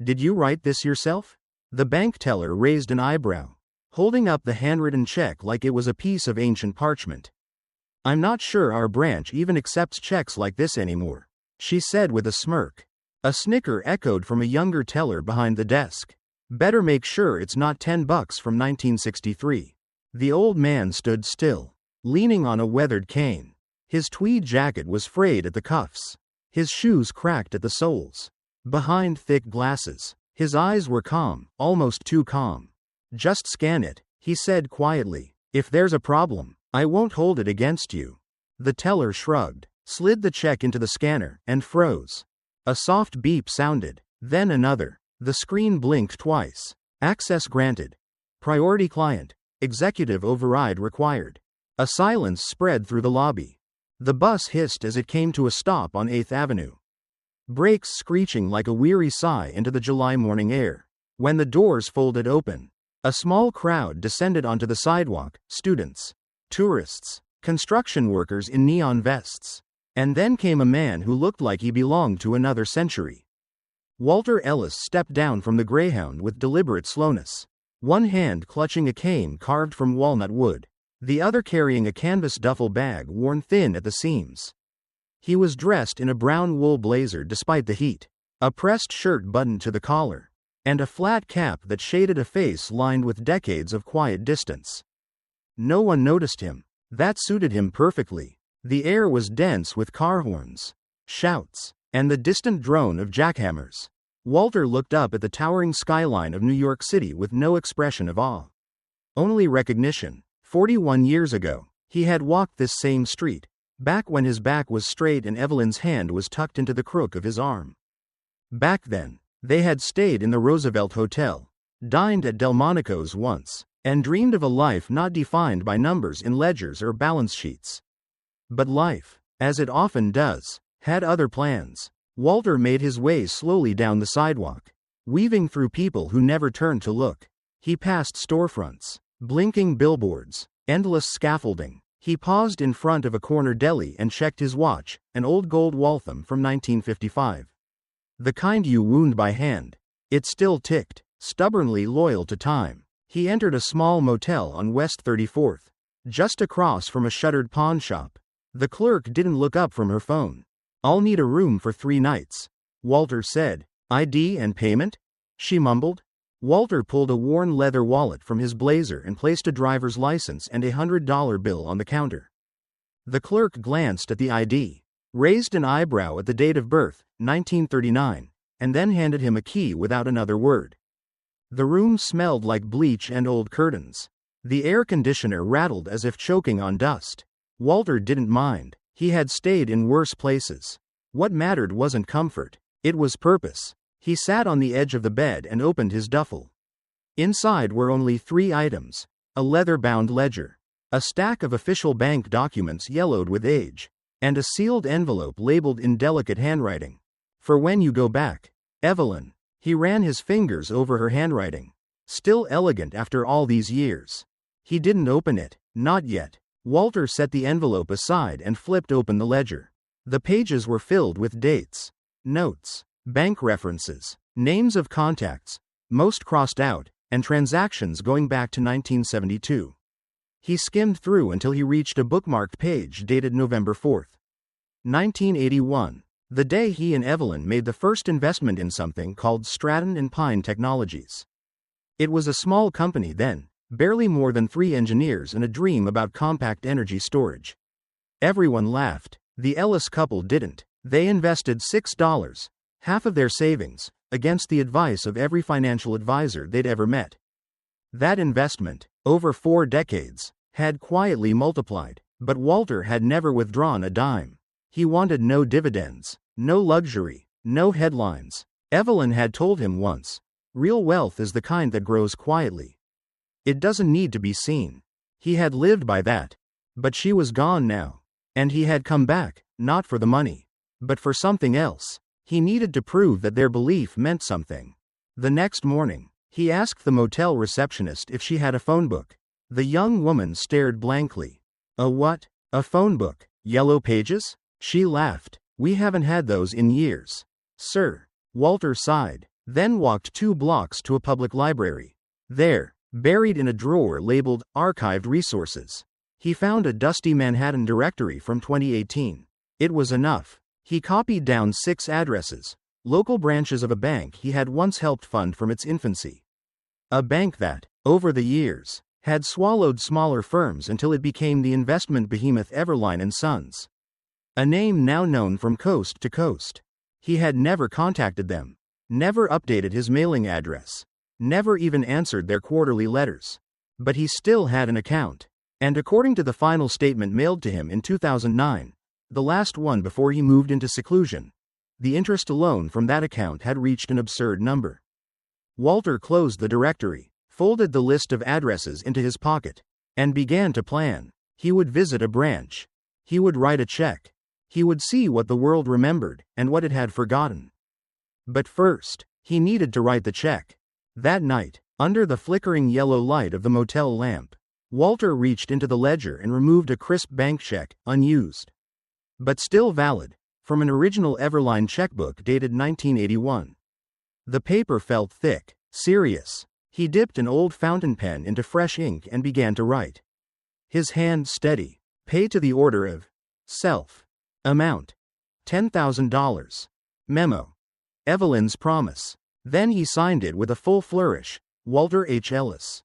Did you write this yourself? The bank teller raised an eyebrow, holding up the handwritten check like it was a piece of ancient parchment. I'm not sure our branch even accepts checks like this anymore, she said with a smirk. A snicker echoed from a younger teller behind the desk. Better make sure it's not $10 from 1963. The old man stood still, leaning on a weathered cane. His tweed jacket was frayed at the cuffs. His shoes cracked at the soles. Behind thick glasses, his eyes were calm, almost too calm. Just scan it, he said quietly. If there's a problem, I won't hold it against you. The teller shrugged, slid the check into the scanner, and froze. A soft beep sounded, then another. The screen blinked twice. Access granted. Priority client. Executive override required. A silence spread through the lobby. The bus hissed as it came to a stop on 8th Avenue. Brakes screeching like a weary sigh into the July morning air. When the doors folded open, a small crowd descended onto the sidewalk, students, tourists, construction workers in neon vests. And then came a man who looked like he belonged to another century. Walter Ellis stepped down from the Greyhound with deliberate slowness, one hand clutching a cane carved from walnut wood, the other carrying a canvas duffel bag worn thin at the seams. He was dressed in a brown wool blazer despite the heat, a pressed shirt buttoned to the collar, and a flat cap that shaded a face lined with decades of quiet distance. No one noticed him. That suited him perfectly. The air was dense with car horns, shouts, and the distant drone of jackhammers. Walter looked up at the towering skyline of New York City with no expression of awe. Only recognition. 41 years ago, he had walked this same street, back when his back was straight and Evelyn's hand was tucked into the crook of his arm. Back then, they had stayed in the Roosevelt Hotel, dined at Delmonico's once, and dreamed of a life not defined by numbers in ledgers or balance sheets. But life, as it often does, had other plans. Walter made his way slowly down the sidewalk, weaving through people who never turned to look. He passed storefronts, blinking billboards, endless scaffolding. He paused in front of a corner deli and checked his watch, an old gold Waltham from 1955. The kind you wound by hand. It still ticked, stubbornly loyal to time. He entered a small motel on West 34th, just across from a shuttered pawn shop. The clerk didn't look up from her phone. I'll need a room for 3 nights, Walter said. ID and payment? She mumbled. Walter pulled a worn leather wallet from his blazer and placed a driver's license and a $100 bill on the counter. The clerk glanced at the ID, raised an eyebrow at the date of birth, 1939, and then handed him a key without another word. The room smelled like bleach and old curtains. The air conditioner rattled as if choking on dust. Walter didn't mind. He had stayed in worse places. What mattered wasn't comfort. It was purpose. He sat on the edge of the bed and opened his duffel. Inside were only 3 items: a leather-bound ledger, a stack of official bank documents yellowed with age, and a sealed envelope labeled in delicate handwriting. For when you go back, Evelyn. He ran his fingers over her handwriting. Still elegant after all these years. He didn't open it, not yet. Walter set the envelope aside and flipped open the ledger. The pages were filled with dates, notes, bank references, names of contacts, most crossed out, and transactions going back to 1972. He skimmed through until he reached a bookmarked page dated November 4, 1981, the day he and Evelyn made the first investment in something called Stratton and Pine Technologies. It was a small company then, barely more than 3 engineers and a dream about compact energy storage. Everyone laughed. The Ellis couple didn't. They invested $6, half of their savings, against the advice of every financial advisor they'd ever met. That investment, over 4 decades, had quietly multiplied, but Walter had never withdrawn a dime. He wanted no dividends, no luxury, no headlines. Evelyn had told him once, real wealth is the kind that grows quietly. It doesn't need to be seen. He had lived by that. But she was gone now. And he had come back, not for the money, but for something else. He needed to prove that their belief meant something. The next morning, he asked the motel receptionist if she had a phone book. The young woman stared blankly. A what? A phone book? Yellow pages? She laughed. We haven't had those in years. Sir. Walter sighed. then walked 2 blocks to a public library. There, buried in a drawer labeled Archived Resources, he found a dusty Manhattan directory from 2018. It was enough. He copied down 6 addresses, local branches of a bank he had once helped fund from its infancy. A bank that, over the years, had swallowed smaller firms until it became the investment behemoth Everline & Sons. A name now known from coast to coast. He had never contacted them, never updated his mailing address, never even answered their quarterly letters. But he still had an account. And according to the final statement mailed to him in 2009, the last one before he moved into seclusion, the interest alone from that account had reached an absurd number. Walter closed the directory, folded the list of addresses into his pocket, and began to plan. He would visit a branch. He would write a check. He would see what the world remembered and what it had forgotten. But first, he needed to write the check. That night, under the flickering yellow light of the motel lamp, Walter reached into the ledger and removed a crisp bank check, unused, but still valid, from an original Everline checkbook dated 1981. The paper felt thick, serious. He dipped an old fountain pen into fresh ink and began to write. His hand steady. Pay to the order of. Self. Amount. $10,000. Memo. Evelyn's promise. Then he signed it with a full flourish. Walter H. Ellis.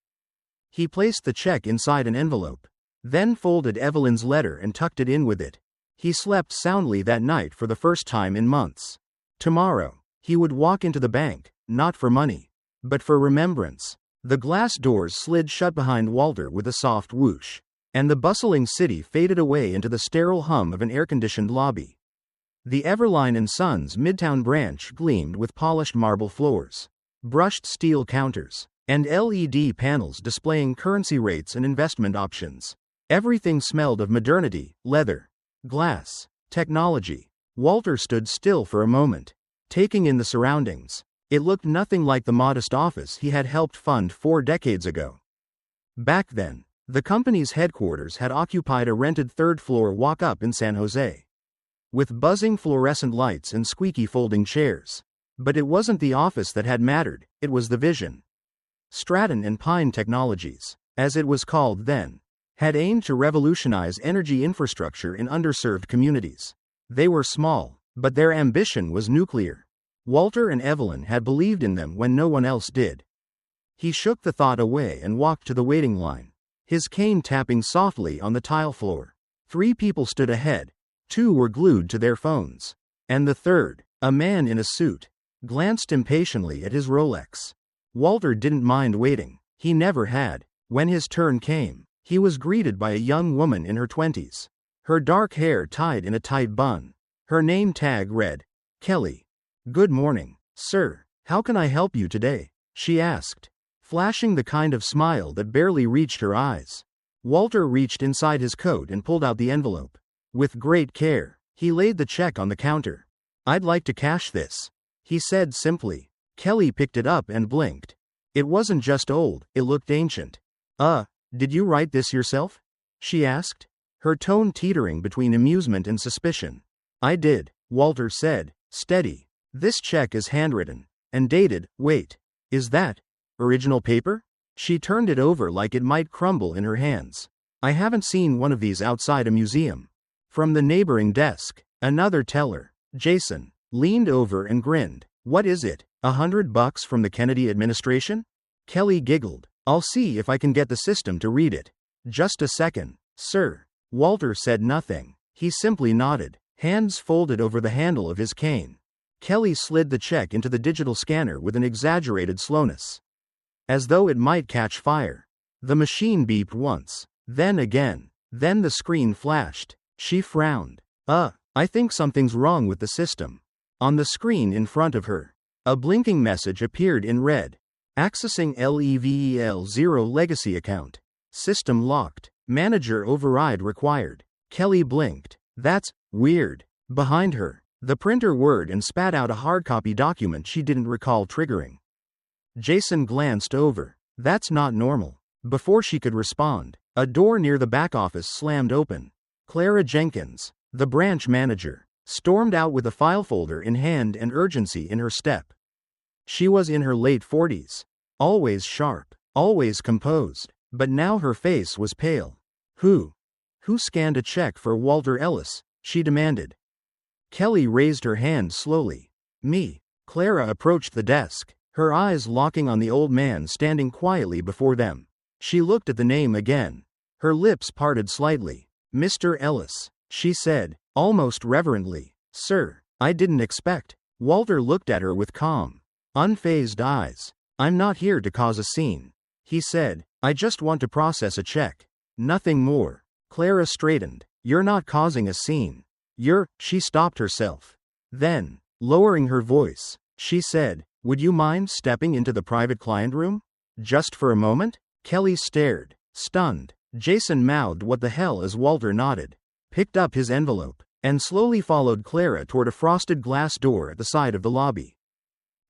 He placed the check inside an envelope, then folded Evelyn's letter and tucked it in with it. He slept soundly that night for the first time in months. Tomorrow, he would walk into the bank, not for money, but for remembrance. The glass doors slid shut behind Walter with a soft whoosh, and the bustling city faded away into the sterile hum of an air-conditioned lobby. The Everline & Sons Midtown branch gleamed with polished marble floors, brushed steel counters, and LED panels displaying currency rates and investment options. Everything smelled of modernity, leather, glass, technology. Walter stood still for a moment, taking in the surroundings. It looked nothing like the modest office he had helped fund 4 decades ago. Back then, the company's headquarters had occupied a rented third-floor walk-up in San Jose, with buzzing fluorescent lights and squeaky folding chairs. But it wasn't the office that had mattered, it was the vision. Stratton and Pine Technologies, as it was called then, had aimed to revolutionize energy infrastructure in underserved communities. They were small, but their ambition was nuclear. Walter and Evelyn had believed in them when no one else did. He shook the thought away and walked to the waiting line, his cane tapping softly on the tile floor. 3 people stood ahead. 2 were glued to their phones. And the third, a man in a suit, glanced impatiently at his Rolex. Walter didn't mind waiting. He never had. When his turn came, he was greeted by a young woman in her 20s. Her dark hair tied in a tight bun. Her name tag read, Kelly. "Good morning, sir. How can I help you today?" she asked, flashing the kind of smile that barely reached her eyes. Walter reached inside his coat and pulled out the envelope. With great care, he laid the check on the counter. "I'd like to cash this," he said simply. Kelly picked it up and blinked. It wasn't just old, it looked ancient. Did you write this yourself?" she asked, her tone teetering between amusement and suspicion. "I did," Walter said, steady. "This check is handwritten, and dated. Wait, is that original paper?" She turned it over like it might crumble in her hands. "I haven't seen one of these outside a museum." From the neighboring desk, another teller, Jason, leaned over and grinned. "What is it, $100 from the Kennedy administration?" Kelly giggled. "I'll see if I can get the system to read it." "Just a second, sir." Walter said nothing. He simply nodded, hands folded over the handle of his cane. Kelly slid the check into the digital scanner with an exaggerated slowness, as though it might catch fire. The machine beeped once, then again, then the screen flashed. She frowned. I think something's wrong with the system." On the screen in front of her, a blinking message appeared in red. "Accessing LEVEL0 legacy account. System locked. Manager override required." Kelly blinked. "That's weird." Behind her, the printer whirred and spat out a hard-copy document she didn't recall triggering. Jason glanced over. "That's not normal." Before she could respond, a door near the back office slammed open. Clara Jenkins, the branch manager, stormed out with a file folder in hand and urgency in her step. She was in her late 40s. Always sharp, always composed, but now her face was pale. Who scanned a check for Walter Ellis? She demanded. Kelly raised her hand slowly. Me. Clara approached the desk, her eyes locking on the old man standing quietly before them. She looked at the name again. Her lips parted slightly. Mr. Ellis, she said, almost reverently. Sir, I didn't expect. Walter looked at her with calm, unfazed eyes. I'm not here to cause a scene, he said. I just want to process a check. Nothing more. Clara straightened. You're not causing a scene. She stopped herself. Then, lowering her voice, she said, would you mind stepping into the private client room? Just for a moment? Kelly stared, stunned. Jason mouthed what the hell as Walter nodded, picked up his envelope, and slowly followed Clara toward a frosted glass door at the side of the lobby.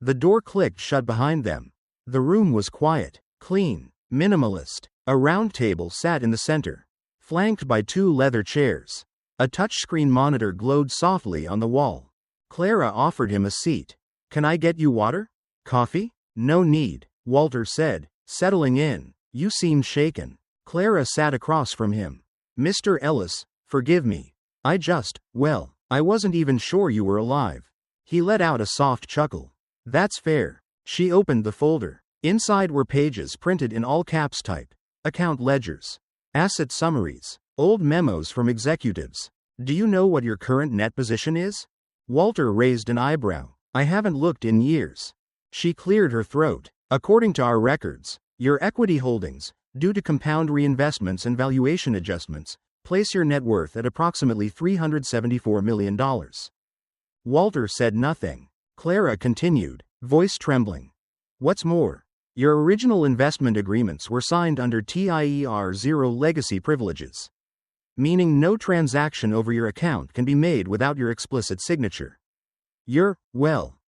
The door clicked shut behind them. The room was quiet, clean, minimalist. A round table sat in the center, flanked by 2 leather chairs. A touchscreen monitor glowed softly on the wall. Clara offered him a seat. Can I get you water? Coffee? No need, Walter said, settling in. You seem shaken. Clara sat across from him. Mr. Ellis, forgive me. I wasn't even sure you were alive. He let out a soft chuckle. That's fair. She opened the folder. Inside were pages printed in all caps type. Account ledgers. Asset summaries. Old memos from executives. Do you know what your current net position is? Walter raised an eyebrow. I haven't looked in years. She cleared her throat. According to our records, your equity holdings, due to compound reinvestments and valuation adjustments, place your net worth at approximately $374 million. Walter said nothing. Clara continued, voice trembling. What's more, your original investment agreements were signed under TIER 0 legacy privileges, meaning no transaction over your account can be made without your explicit signature.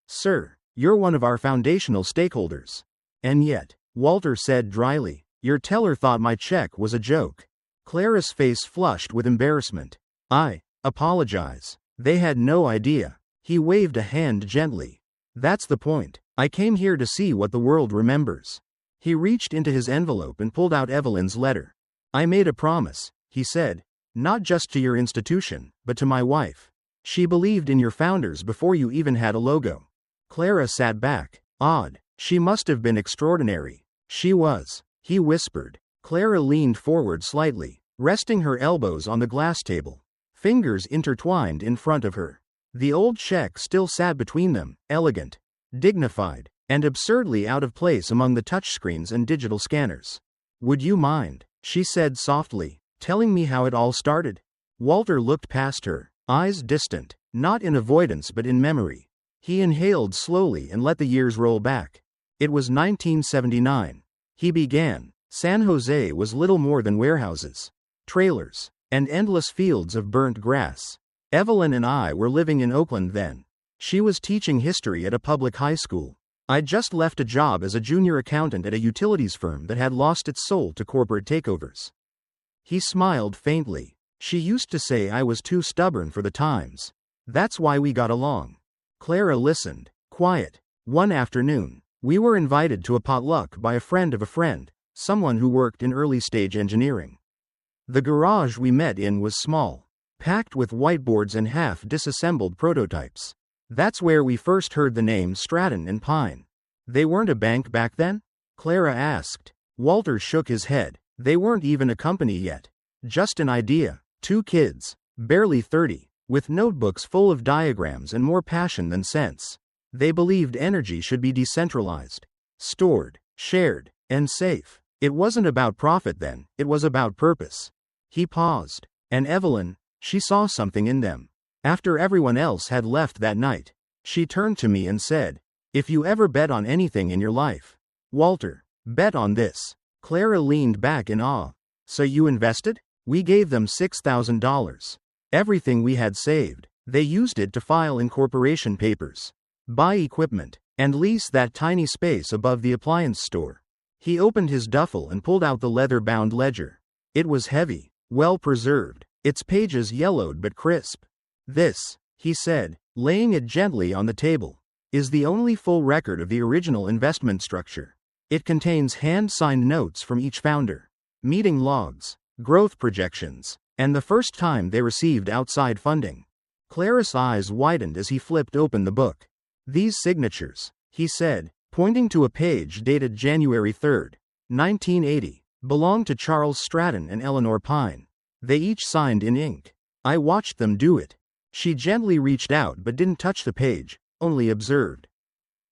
Sir, you're one of our foundational stakeholders. And yet, Walter said dryly, your teller thought my check was a joke. Clara's face flushed with embarrassment. I apologize. They had no idea. He waved a hand gently. That's the point. I came here to see what the world remembers. He reached into his envelope and pulled out Evelyn's letter. I made a promise, he said, not just to your institution, but to my wife. She believed in your founders before you even had a logo. Clara sat back. Odd. She must have been extraordinary. She was, he whispered. Clara leaned forward slightly, resting her elbows on the glass table, fingers intertwined in front of her. The old check still sat between them, elegant, dignified, and absurdly out of place among the touchscreens and digital scanners. Would you mind, she said softly, telling me how it all started? Walter looked past her, eyes distant, not in avoidance but in memory. He inhaled slowly and let the years roll back. It was 1979. He began. San Jose was little more than warehouses, trailers, and endless fields of burnt grass. Evelyn and I were living in Oakland then. She was teaching history at a public high school. I'd just left a job as a junior accountant at a utilities firm that had lost its soul to corporate takeovers. He smiled faintly. She used to say I was too stubborn for the times. That's why we got along. Clara listened, quiet. One afternoon, we were invited to a potluck by a friend of a friend, someone who worked in early-stage engineering. The garage we met in was small, packed with whiteboards and half-disassembled prototypes. That's where we first heard the name Stratton and Pine. They weren't a bank back then? Clara asked. Walter shook his head. They weren't even a company yet. Just an idea. 2 kids, barely 30, with notebooks full of diagrams and more passion than sense. They believed energy should be decentralized, stored, shared, and safe. It wasn't about profit then, it was about purpose. He paused. And Evelyn, she saw something in them. After everyone else had left that night, she turned to me and said, if you ever bet on anything in your life, Walter, bet on this. Clara leaned back in awe. So you invested? We gave them $6,000. Everything we had saved. They used it to file incorporation papers, buy equipment, and lease that tiny space above the appliance store. He opened his duffel and pulled out the leather-bound ledger. It was heavy, well-preserved, its pages yellowed but crisp. This, he said, laying it gently on the table, is the only full record of the original investment structure. It contains hand-signed notes from each founder, meeting logs, growth projections, and the first time they received outside funding. Clara's eyes widened as he flipped open the book. These signatures, he said, pointing to a page dated January 3, 1980, belonged to Charles Stratton and Eleanor Pine. They each signed in ink. I watched them do it. She gently reached out but didn't touch the page, only observed.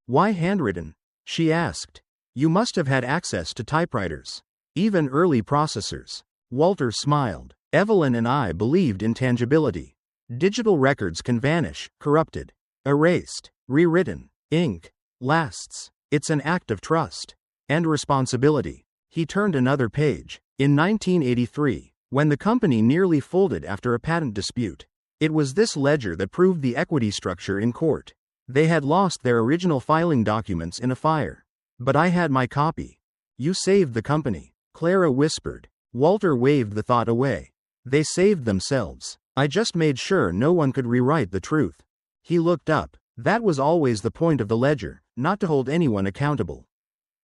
Why handwritten? She asked. You must have had access to typewriters, even early processors. Walter smiled. Evelyn and I believed in tangibility. Digital records can vanish, corrupted, erased, rewritten. Ink lasts. It's an act of trust and responsibility. He turned another page. In 1983, when the company nearly folded after a patent dispute, it was this ledger that proved the equity structure in court. They had lost their original filing documents in a fire. But I had my copy. You saved the company, Clara whispered. Walter waved the thought away. They saved themselves. I just made sure no one could rewrite the truth. He looked up. That was always the point of the ledger, not to hold anyone accountable,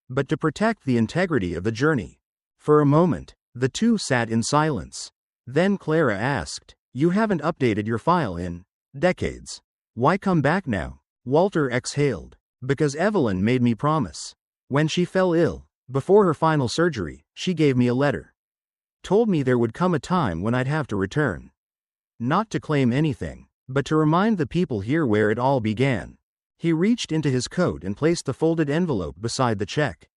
but to protect the integrity of the journey. For a moment, the two sat in silence. Then Clara asked, You haven't updated your file in decades. Why come back now? Walter exhaled. Because Evelyn made me promise. When she fell ill, before her final surgery, she gave me a letter. Told me there would come a time when I'd have to return. Not to claim anything, but to remind the people here where it all began. He reached into his coat and placed the folded envelope beside the check.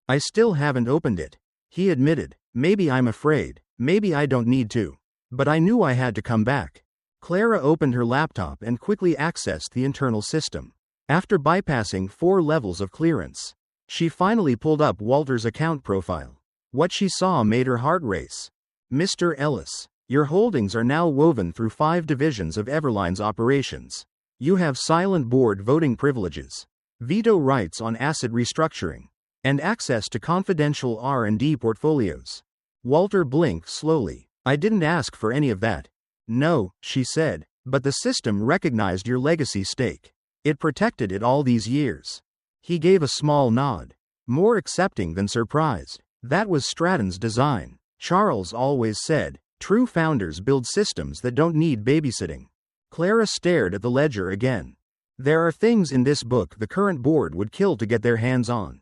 I still haven't opened it, he admitted. Maybe I'm afraid, maybe I don't need to. But I knew I had to come back. Clara opened her laptop and quickly accessed the internal system. After bypassing 4 levels of clearance, she finally pulled up Walter's account profile. What she saw made her heart race. Mr. Ellis, your holdings are now woven through 5 divisions of Everline's operations. You have silent board voting privileges, veto rights on asset restructuring, and access to confidential R&D portfolios. Walter blinked slowly. I didn't ask for any of that. No, she said, but the system recognized your legacy stake. It protected it all these years. He gave a small nod, more accepting than surprised. That was Stratton's design. Charles always said, true founders build systems that don't need babysitting. Clara stared at the ledger again. There are things in this book the current board would kill to get their hands on.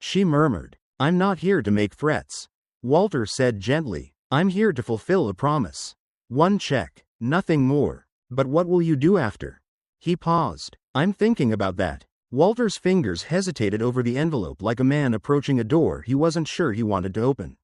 She murmured, I'm not here to make threats. Walter said gently, I'm here to fulfill a promise. 1 check, nothing more. But what will you do after? He paused. I'm thinking about that. Walter's fingers hesitated over the envelope like a man approaching a door he wasn't sure he wanted to open.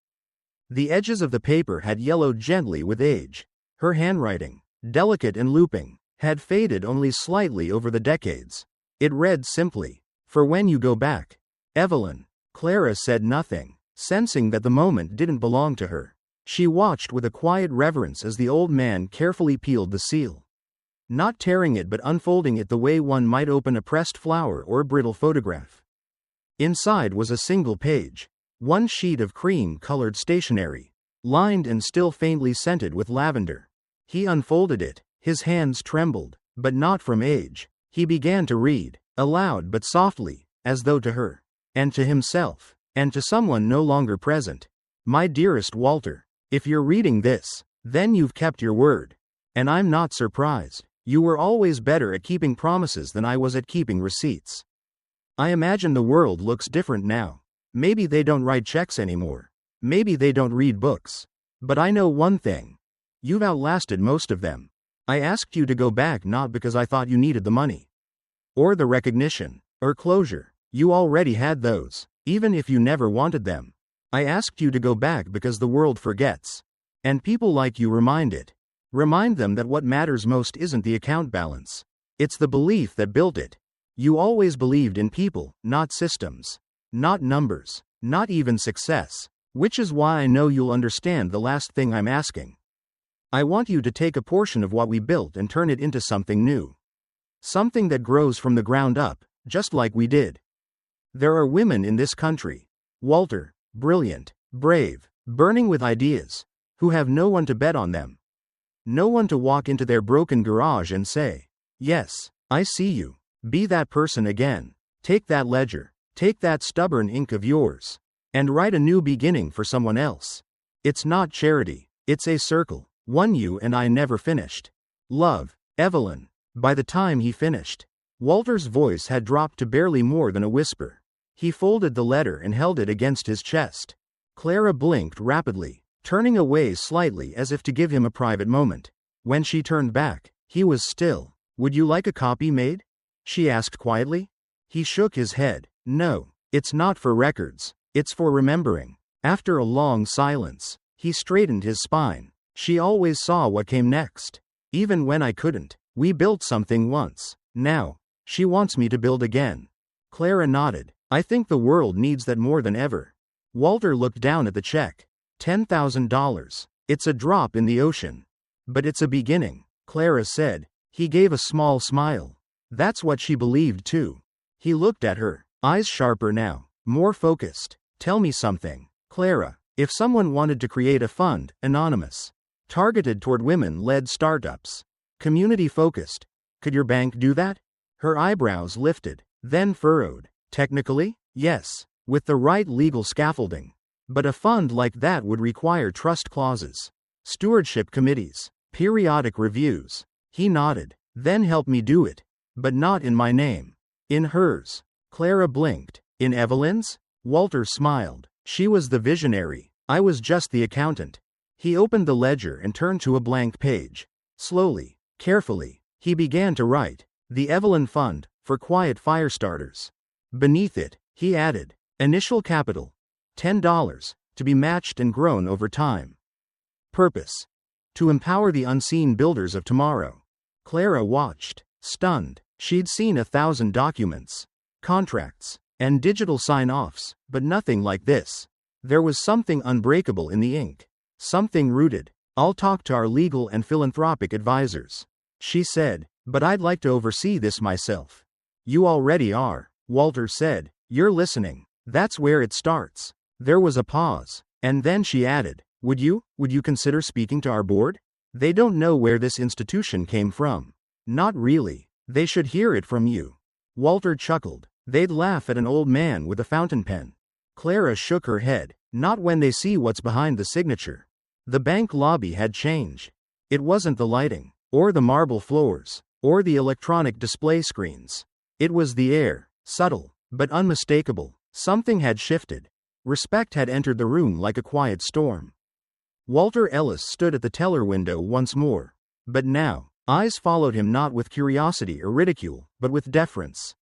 The edges of the paper had yellowed gently with age. Her handwriting, delicate and looping, had faded only slightly over the decades. It read simply, For when you go back. Evelyn. Clara said nothing, sensing that the moment didn't belong to her. She watched with a quiet reverence as the old man carefully peeled the seal. Not tearing it but unfolding it the way one might open a pressed flower or a brittle photograph. Inside was a single page, 1 sheet of cream-colored stationery, lined and still faintly scented with lavender. He unfolded it, his hands trembled, but not from age. He began to read, aloud but softly, as though to her, and to himself, and to someone no longer present. My dearest Walter, if you're reading this, then you've kept your word. And I'm not surprised. You were always better at keeping promises than I was at keeping receipts. I imagine the world looks different now. Maybe they don't write checks anymore. Maybe they don't read books. But I know one thing. You've outlasted most of them. I asked you to go back not because I thought you needed the money, or the recognition, or closure. You already had those, even if you never wanted them. I asked you to go back because the world forgets. And people like you remind it. Remind them that what matters most isn't the account balance. It's the belief that built it. You always believed in people, not systems. Not numbers. Not even success. Which is why I know you'll understand the last thing I'm asking. I want you to take a portion of what we built and turn it into something new. Something that grows from the ground up, just like we did. There are women in this country, Walter, brilliant, brave, burning with ideas, who have no one to bet on them. No one to walk into their broken garage and say, yes, I see you. Be that person again. Take that ledger. Take that stubborn ink of yours. And write a new beginning for someone else. It's not charity. It's a circle. One you and I never finished. Love, Evelyn. By the time he finished, Walter's voice had dropped to barely more than a whisper. He folded the letter and held it against his chest. Clara blinked rapidly, turning away slightly as if to give him a private moment. When she turned back, he was still. Would you like a copy made? She asked quietly. He shook his head. No, it's not for records. It's for remembering. After a long silence, he straightened his spine. She always saw what came next. Even when I couldn't. We built something once. Now, she wants me to build again. Clara nodded. I think the world needs that more than ever. Walter looked down at the check. $10,000. It's a drop in the ocean. But it's a beginning, Clara said. He gave a small smile. That's what she believed too. He looked at her, eyes sharper now, more focused. Tell me something, Clara. If someone wanted to create a fund, anonymous, targeted toward women-led startups, community-focused, could your bank do that? Her eyebrows lifted, then furrowed. Technically, yes, with the right legal scaffolding. But a fund like that would require trust clauses, stewardship committees, periodic reviews. He nodded. Then help me do it. But not in my name. In hers. Clara blinked. In Evelyn's? Walter smiled. She was the visionary. I was just the accountant. He opened the ledger and turned to a blank page. Slowly, carefully, he began to write. The Evelyn Fund, for quiet fire starters. Beneath it, he added, initial capital, $10, to be matched and grown over time. Purpose. To empower the unseen builders of tomorrow. Clara watched, stunned. She'd seen 1,000 documents, contracts, and digital sign-offs, but nothing like this. There was something unbreakable in the ink. Something rooted. I'll talk to our legal and philanthropic advisors, she said, but I'd like to oversee this myself. You already are, Walter said. You're listening. That's where it starts. There was a pause, and then she added, Would you consider speaking to our board? They don't know where this institution came from. Not really. They should hear it from you. Walter chuckled. They'd laugh at an old man with a fountain pen. Clara shook her head. Not when they see what's behind the signature. The bank lobby had changed. It wasn't the lighting, or the marble floors, or the electronic display screens. It was the air, subtle, but unmistakable. Something had shifted. Respect had entered the room like a quiet storm. Walter Ellis stood at the teller window once more. But now, eyes followed him not with curiosity or ridicule, but with deference.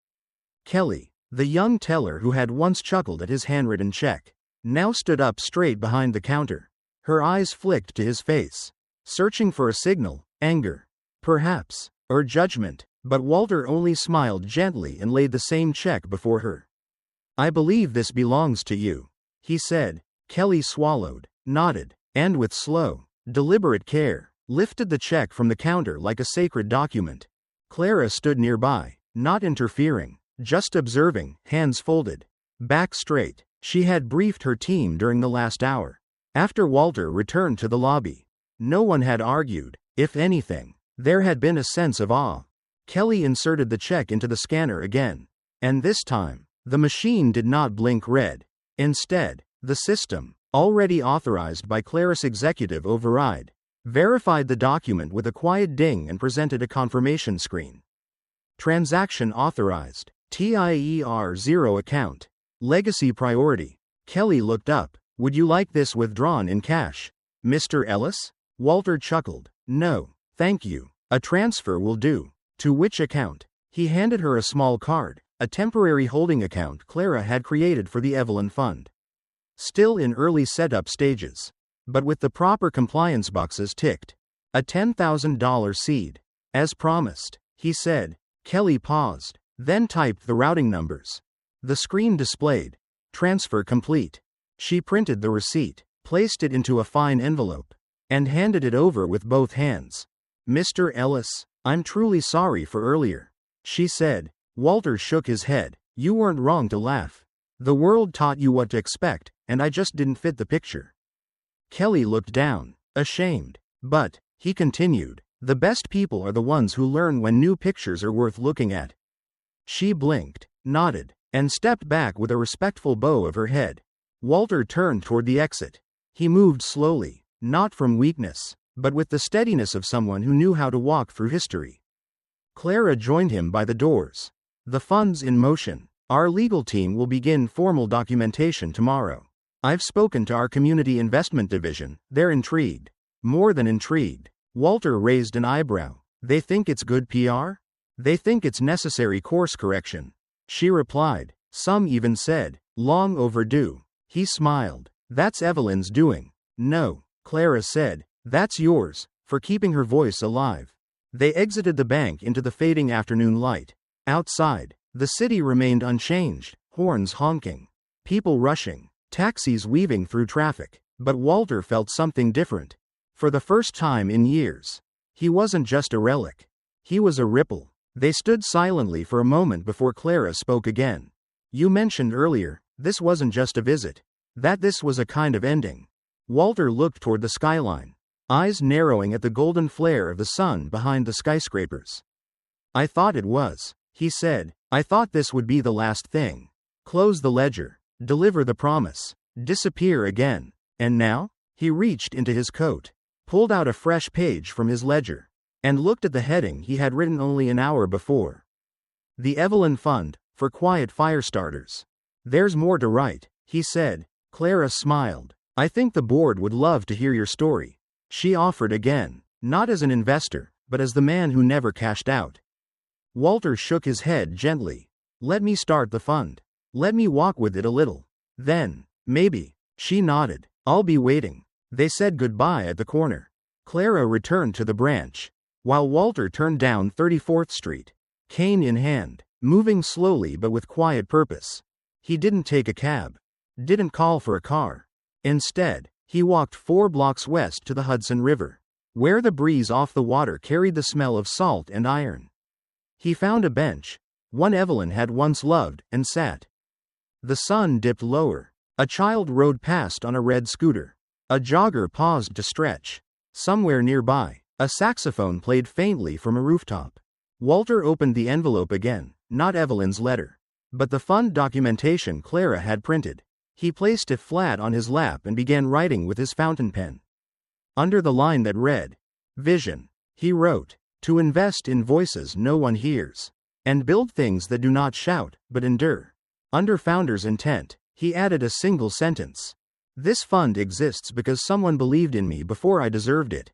Kelly, the young teller who had once chuckled at his handwritten check, now stood up straight behind the counter. Her eyes flicked to his face, searching for a signal, anger, perhaps, or judgment, but Walter only smiled gently and laid the same check before her. I believe this belongs to you, he said. Kelly swallowed, nodded, and with slow, deliberate care, lifted the check from the counter like a sacred document. Clara stood nearby, not interfering, just observing, hands folded, back straight. She had briefed her team during the last hour. After Walter returned to the lobby, no one had argued. If anything, there had been a sense of awe. Kelly inserted the check into the scanner again. And this time, the machine did not blink red. Instead, the system, already authorized by Clara's executive override, verified the document with a quiet ding and presented a confirmation screen. Transaction authorized. TIER 0 account. Legacy priority. Kelly looked up. Would you like this withdrawn in cash, Mr. Ellis? Walter chuckled. No, thank you. A transfer will do. To which account? He handed her a small card, a temporary holding account Clara had created for the Evelyn Fund. Still in early setup stages, but with the proper compliance boxes ticked. A $10,000 seed. As promised, he said. Kelly paused, then typed the routing numbers. The screen displayed. Transfer complete. She printed the receipt, placed it into a fine envelope, and handed it over with both hands. Mr. Ellis, I'm truly sorry for earlier, she said. Walter shook his head. You weren't wrong to laugh. The world taught you what to expect, and I just didn't fit the picture. Kelly looked down, ashamed. But, he continued, the best people are the ones who learn when new pictures are worth looking at. She blinked, nodded, and stepped back with a respectful bow of her head. Walter turned toward the exit. He moved slowly, not from weakness, but with the steadiness of someone who knew how to walk through history. Clara joined him by the doors. The fund's in motion. Our legal team will begin formal documentation tomorrow. I've spoken to our community investment division. They're intrigued. More than intrigued. Walter raised an eyebrow. They think it's good PR? They think it's necessary course correction. She replied. Some even said, long overdue. He smiled. That's Evelyn's doing. No, Clara said. That's yours, for keeping her voice alive. They exited the bank into the fading afternoon light. Outside, the city remained unchanged, horns honking, people rushing, taxis weaving through traffic. But Walter felt something different. For the first time in years. He wasn't just a relic. He was a ripple. They stood silently for a moment before Clara spoke again. You mentioned earlier, this wasn't just a visit. That this was a kind of ending. Walter looked toward the skyline, eyes narrowing at the golden flare of the sun behind the skyscrapers. I thought it was, he said. I thought this would be the last thing. Close the ledger, deliver the promise, disappear again. And now? He reached into his coat, pulled out a fresh page from his ledger, and looked at the heading he had written only an hour before. The Evelyn Fund, for quiet fire starters. There's more to write, he said. Clara smiled. I think the board would love to hear your story. She offered again, not as an investor, but as the man who never cashed out. Walter shook his head gently. Let me start the fund. Let me walk with it a little. Then, maybe. She nodded. I'll be waiting. They said goodbye at the corner. Clara returned to the branch, while Walter turned down 34th Street, cane in hand, moving slowly but with quiet purpose. He didn't take a cab. Didn't call for a car. Instead, he walked 4 blocks west to the Hudson River, where the breeze off the water carried the smell of salt and iron. He found a bench, one Evelyn had once loved, and sat. The sun dipped lower. A child rode past on a red scooter. A jogger paused to stretch. Somewhere nearby, a saxophone played faintly from a rooftop. Walter opened the envelope again, not Evelyn's letter, but the fund documentation Clara had printed. He placed it flat on his lap and began writing with his fountain pen. Under the line that read, Vision, he wrote, to invest in voices no one hears, and build things that do not shout, but endure. Under founder's intent, he added a single sentence. This fund exists because someone believed in me before I deserved it.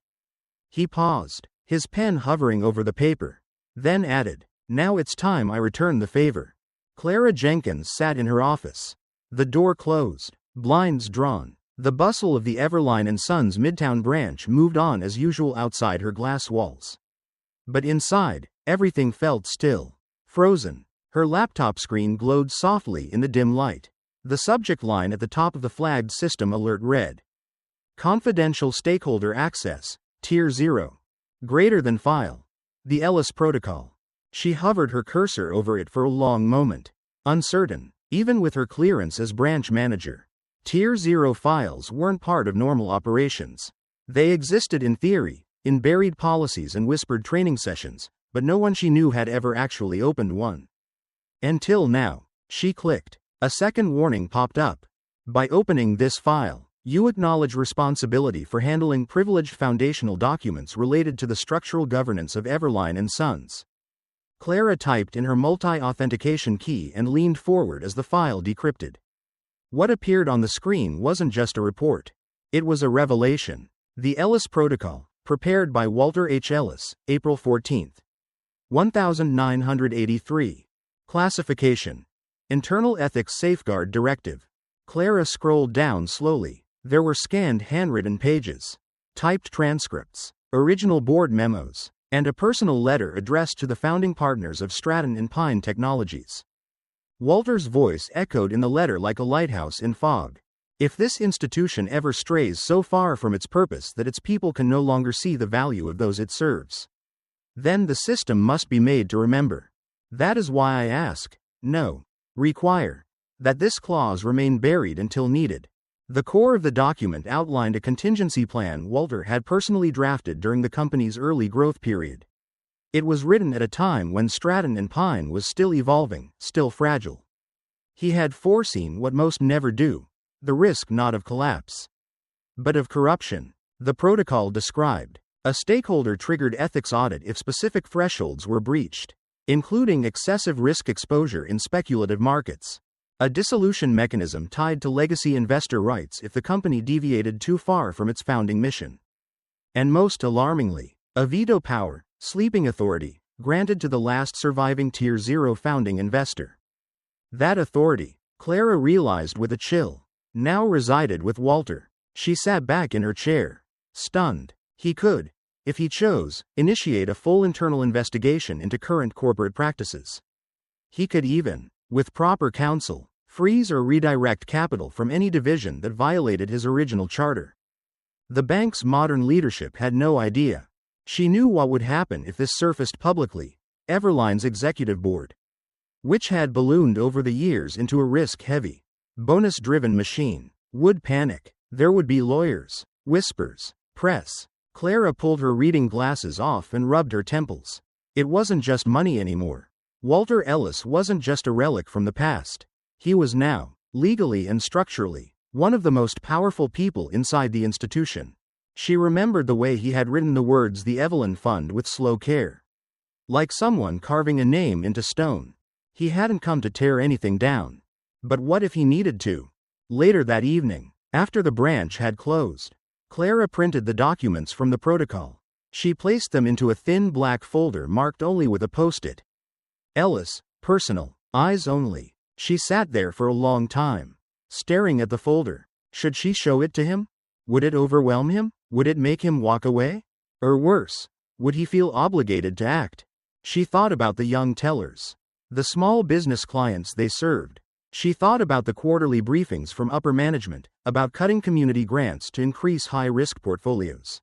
He paused, his pen hovering over the paper, then added, now it's time I return the favor. Clara Jenkins sat in her office. The door closed, blinds drawn. The bustle of the Everline & Sons Midtown branch moved on as usual outside her glass walls. But inside, everything felt still, frozen. Her laptop screen glowed softly in the dim light. The subject line at the top of the flagged system alert read, Confidential Stakeholder Access, Tier 0. Greater than File. The Ellis Protocol. She hovered her cursor over it for a long moment, uncertain. Even with her clearance as branch manager, Tier 0 files weren't part of normal operations. They existed in theory, in buried policies and whispered training sessions, but no one she knew had ever actually opened one. Until now, she clicked. A second warning popped up. By opening this file, you acknowledge responsibility for handling privileged foundational documents related to the structural governance of Everline & Sons. Clara typed in her multi-authentication key and leaned forward as the file decrypted. What appeared on the screen wasn't just a report. It was a revelation. The Ellis Protocol, prepared by Walter H. Ellis, April 14, 1983. Classification. Internal Ethics Safeguard Directive. Clara scrolled down slowly. There were scanned handwritten pages, typed transcripts, original board memos, and a personal letter addressed to the founding partners of Stratton & Pine Technologies. Walter's voice echoed in the letter like a lighthouse in fog. If this institution ever strays so far from its purpose that its people can no longer see the value of those it serves, then the system must be made to remember. That is why I ask, no, require, that this clause remain buried until needed. The core of the document outlined a contingency plan Walter had personally drafted during the company's early growth period. It was written at a time when Stratton and Pine was still evolving, still fragile. He had foreseen what most never do, the risk not of collapse, but of corruption. The protocol described a stakeholder-triggered ethics audit if specific thresholds were breached, including excessive risk exposure in speculative markets, a dissolution mechanism tied to legacy investor rights if the company deviated too far from its founding mission, and most alarmingly, a veto power, sleeping authority, granted to the last surviving Tier 0 founding investor. That authority, Clara realized with a chill, now resided with Walter. She sat back in her chair, stunned. He could, if he chose, initiate a full internal investigation into current corporate practices. He could even, with proper counsel, freeze or redirect capital from any division that violated his original charter. The bank's modern leadership had no idea. She knew what would happen if this surfaced publicly. Everline's executive board, which had ballooned over the years into a risk-heavy, bonus-driven machine, would panic. There would be lawyers, whispers, press. Clara pulled her reading glasses off and rubbed her temples. It wasn't just money anymore. Walter Ellis wasn't just a relic from the past. He was now, legally and structurally, one of the most powerful people inside the institution. She remembered the way he had written the words "the Evelyn Fund" with slow care, like someone carving a name into stone. He hadn't come to tear anything down. But what if he needed to? Later that evening, after the branch had closed, Clara printed the documents from the protocol. She placed them into a thin black folder marked only with a post-it. Ellis, personal, eyes only. She sat there for a long time, staring at the folder. Should she show it to him? Would it overwhelm him? Would it make him walk away? Or worse, would he feel obligated to act? She thought about the young tellers, the small business clients they served. She thought about the quarterly briefings from upper management, about cutting community grants to increase high-risk portfolios,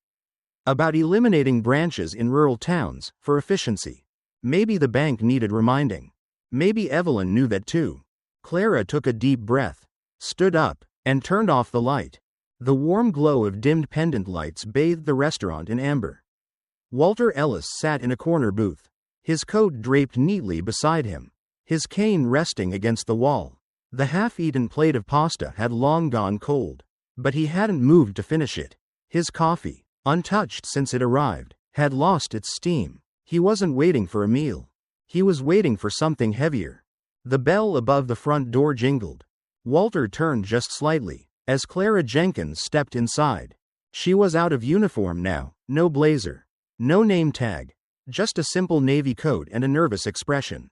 about eliminating branches in rural towns for efficiency. Maybe the bank needed reminding. Maybe Evelyn knew that too. Clara took a deep breath, stood up, and turned off the light. The warm glow of dimmed pendant lights bathed the restaurant in amber. Walter Ellis sat in a corner booth, his coat draped neatly beside him, his cane resting against the wall. The half-eaten plate of pasta had long gone cold, but he hadn't moved to finish it. His coffee, untouched since it arrived, had lost its steam. He wasn't waiting for a meal. He was waiting for something heavier. The bell above the front door jingled. Walter turned just slightly as Clara Jenkins stepped inside. She was out of uniform now, no blazer, no name tag, just a simple navy coat and a nervous expression.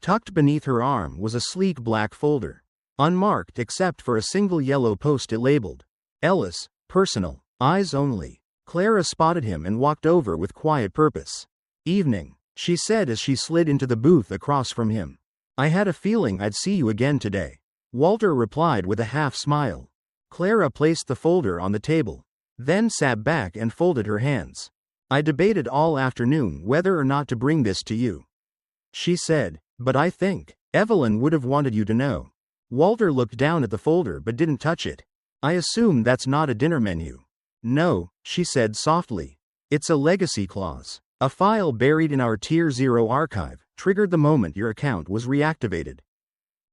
Tucked beneath her arm was a sleek black folder, unmarked except for a single yellow post-it labeled Ellis, personal, eyes only. Clara spotted him and walked over with quiet purpose. "Evening," she said as she slid into the booth across from him. "I had a feeling I'd see you again today." Walter replied with a half-smile. Clara placed the folder on the table, then sat back and folded her hands. "I debated all afternoon whether or not to bring this to you," she said, "but I think Evelyn would have wanted you to know." Walter looked down at the folder but didn't touch it. "I assume that's not a dinner menu." "No," she said softly. "It's a legacy clause. A file buried in our Tier 0 archive, triggered the moment your account was reactivated."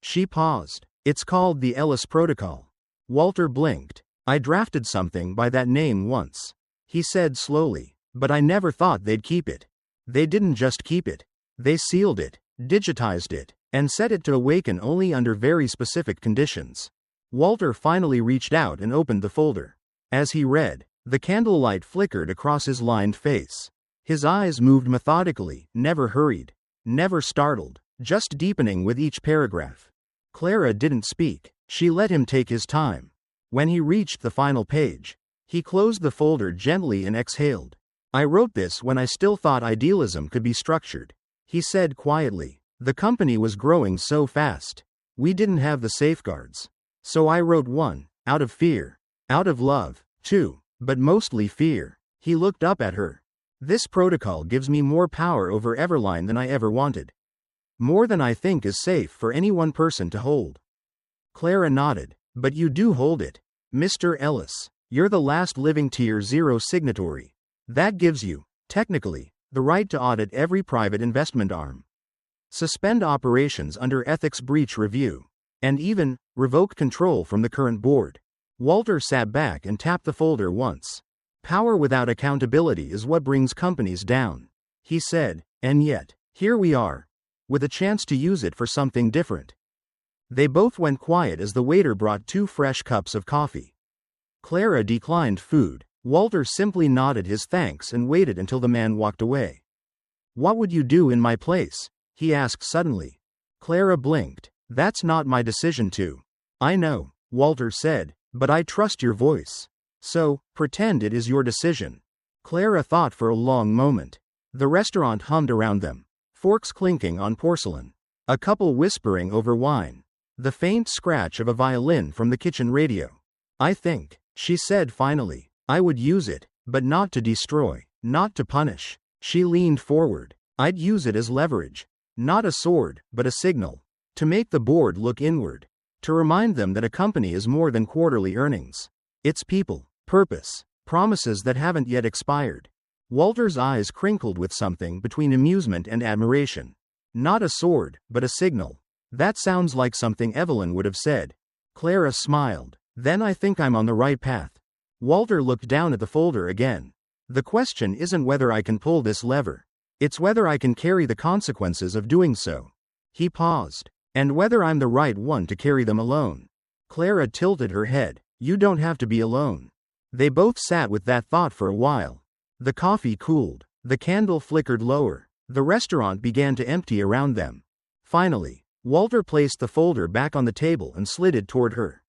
She paused. "It's called the Ellis Protocol." Walter blinked. "I drafted something by that name once," he said slowly, "but I never thought they'd keep it." "They didn't just keep it. They sealed it, digitized it, and set it to awaken only under very specific conditions." Walter finally reached out and opened the folder. As he read, the candlelight flickered across his lined face. His eyes moved methodically, never hurried, never startled, just deepening with each paragraph. Clara didn't speak. She let him take his time. When he reached the final page, he closed the folder gently and exhaled. "I wrote this when I still thought idealism could be structured," he said quietly. "The company was growing so fast. We didn't have the safeguards. So I wrote one, out of fear. Out of love, too, but mostly fear." He looked up at her. "This protocol gives me more power over Everline than I ever wanted. More than I think is safe for any one person to hold." Clara nodded. "But you do hold it, Mr. Ellis. You're the last living Tier 0 signatory. That gives you, technically, the right to audit every private investment arm, suspend operations under ethics breach review, and even revoke control from the current board. Walter sat back and tapped the folder once. Power without accountability is what brings companies down, he said, and yet, here we are, with a chance to use it for something different. They both went quiet as the waiter brought 2 fresh cups of coffee. Clara declined food. Walter simply nodded his thanks and waited until the man walked away. What would you do in my place? He asked suddenly. Clara blinked. That's not my decision to. I know, Walter said, but I trust your voice. So, pretend it is your decision. Clara thought for a long moment. The restaurant hummed around them, forks clinking on porcelain, a couple whispering over wine, the faint scratch of a violin from the kitchen radio. I think, she said finally, I would use it, but not to destroy, not to punish. She leaned forward. I'd use it as leverage. Not a sword, but a signal. To make the board look inward. To remind them that a company is more than quarterly earnings. It's people, purpose, promises that haven't yet expired. Walter's eyes crinkled with something between amusement and admiration. Not a sword, but a signal. That sounds like something Evelyn would have said. Clara smiled. Then I think I'm on the right path. Walter looked down at the folder again. The question isn't whether I can pull this lever. It's whether I can carry the consequences of doing so. He paused. And whether I'm the right one to carry them alone. Clara tilted her head. You don't have to be alone. They both sat with that thought for a while. The coffee cooled. The candle flickered lower. The restaurant began to empty around them. Finally, Walter placed the folder back on the table and slid it toward her.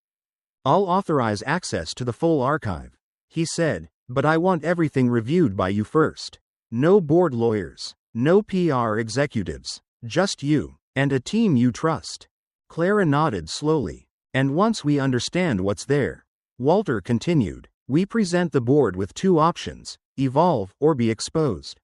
I'll authorize access to the full archive, he said, but I want everything reviewed by you first. No board lawyers, no PR executives, just you, and a team you trust. Clara nodded slowly. And once we understand what's there, Walter continued, we present the board with 2 options, evolve or be exposed.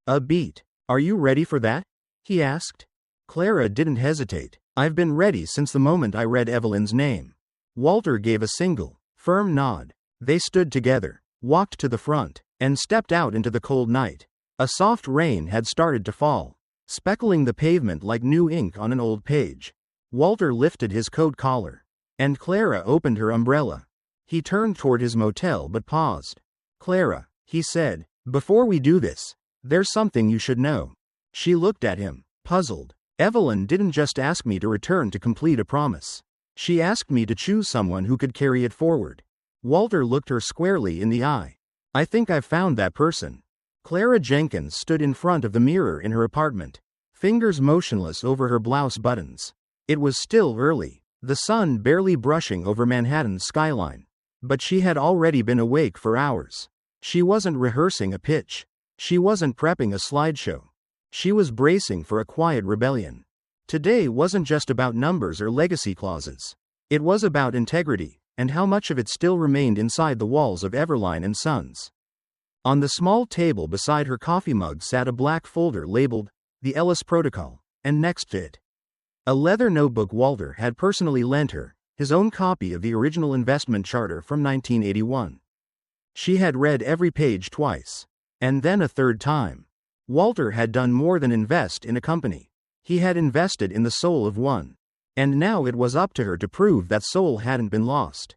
A beat. Are you ready for that? He asked. Clara didn't hesitate. I've been ready since the moment I read Evelyn's name. Walter gave a single, firm nod. They stood together, walked to the front, and stepped out into the cold night. A soft rain had started to fall, speckling the pavement like new ink on an old page. Walter lifted his coat collar, and Clara opened her umbrella. He turned toward his motel but paused. Clara, he said, before we do this, there's something you should know. She looked at him, puzzled. Evelyn didn't just ask me to return to complete a promise. She asked me to choose someone who could carry it forward. Walter looked her squarely in the eye. I think I've found that person. Clara Jenkins stood in front of the mirror in her apartment, fingers motionless over her blouse buttons. It was still early, the sun barely brushing over Manhattan's skyline. But she had already been awake for hours. She wasn't rehearsing a pitch. She wasn't prepping a slideshow. She was bracing for a quiet rebellion. Today wasn't just about numbers or legacy clauses. It was about integrity, and how much of it still remained inside the walls of Everline and Sons. On the small table beside her coffee mug sat a black folder labeled, The Ellis Protocol, and next to it, a leather notebook Walter had personally lent her, his own copy of the original investment charter from 1981. She had read every page twice, and then a third time. Walter had done more than invest in a company. He had invested in the soul of one. And now it was up to her to prove that soul hadn't been lost.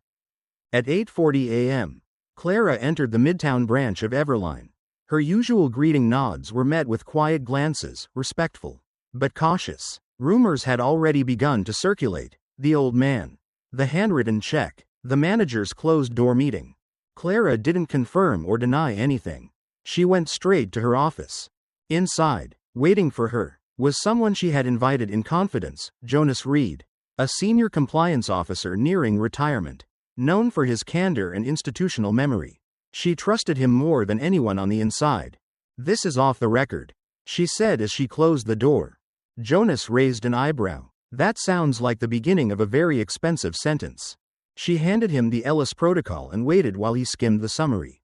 At 8:40 a.m., Clara entered the Midtown branch of Everline. Her usual greeting nods were met with quiet glances, respectful, but cautious. Rumors had already begun to circulate. The old man, the handwritten check, the manager's closed-door meeting. Clara didn't confirm or deny anything. She went straight to her office. Inside, waiting for her, was someone she had invited in confidence, Jonas Reed, a senior compliance officer nearing retirement, known for his candor and institutional memory. She trusted him more than anyone on the inside. This is off the record, she said as she closed the door. Jonas raised an eyebrow. That sounds like the beginning of a very expensive sentence. She handed him the Ellis Protocol and waited while he skimmed the summary.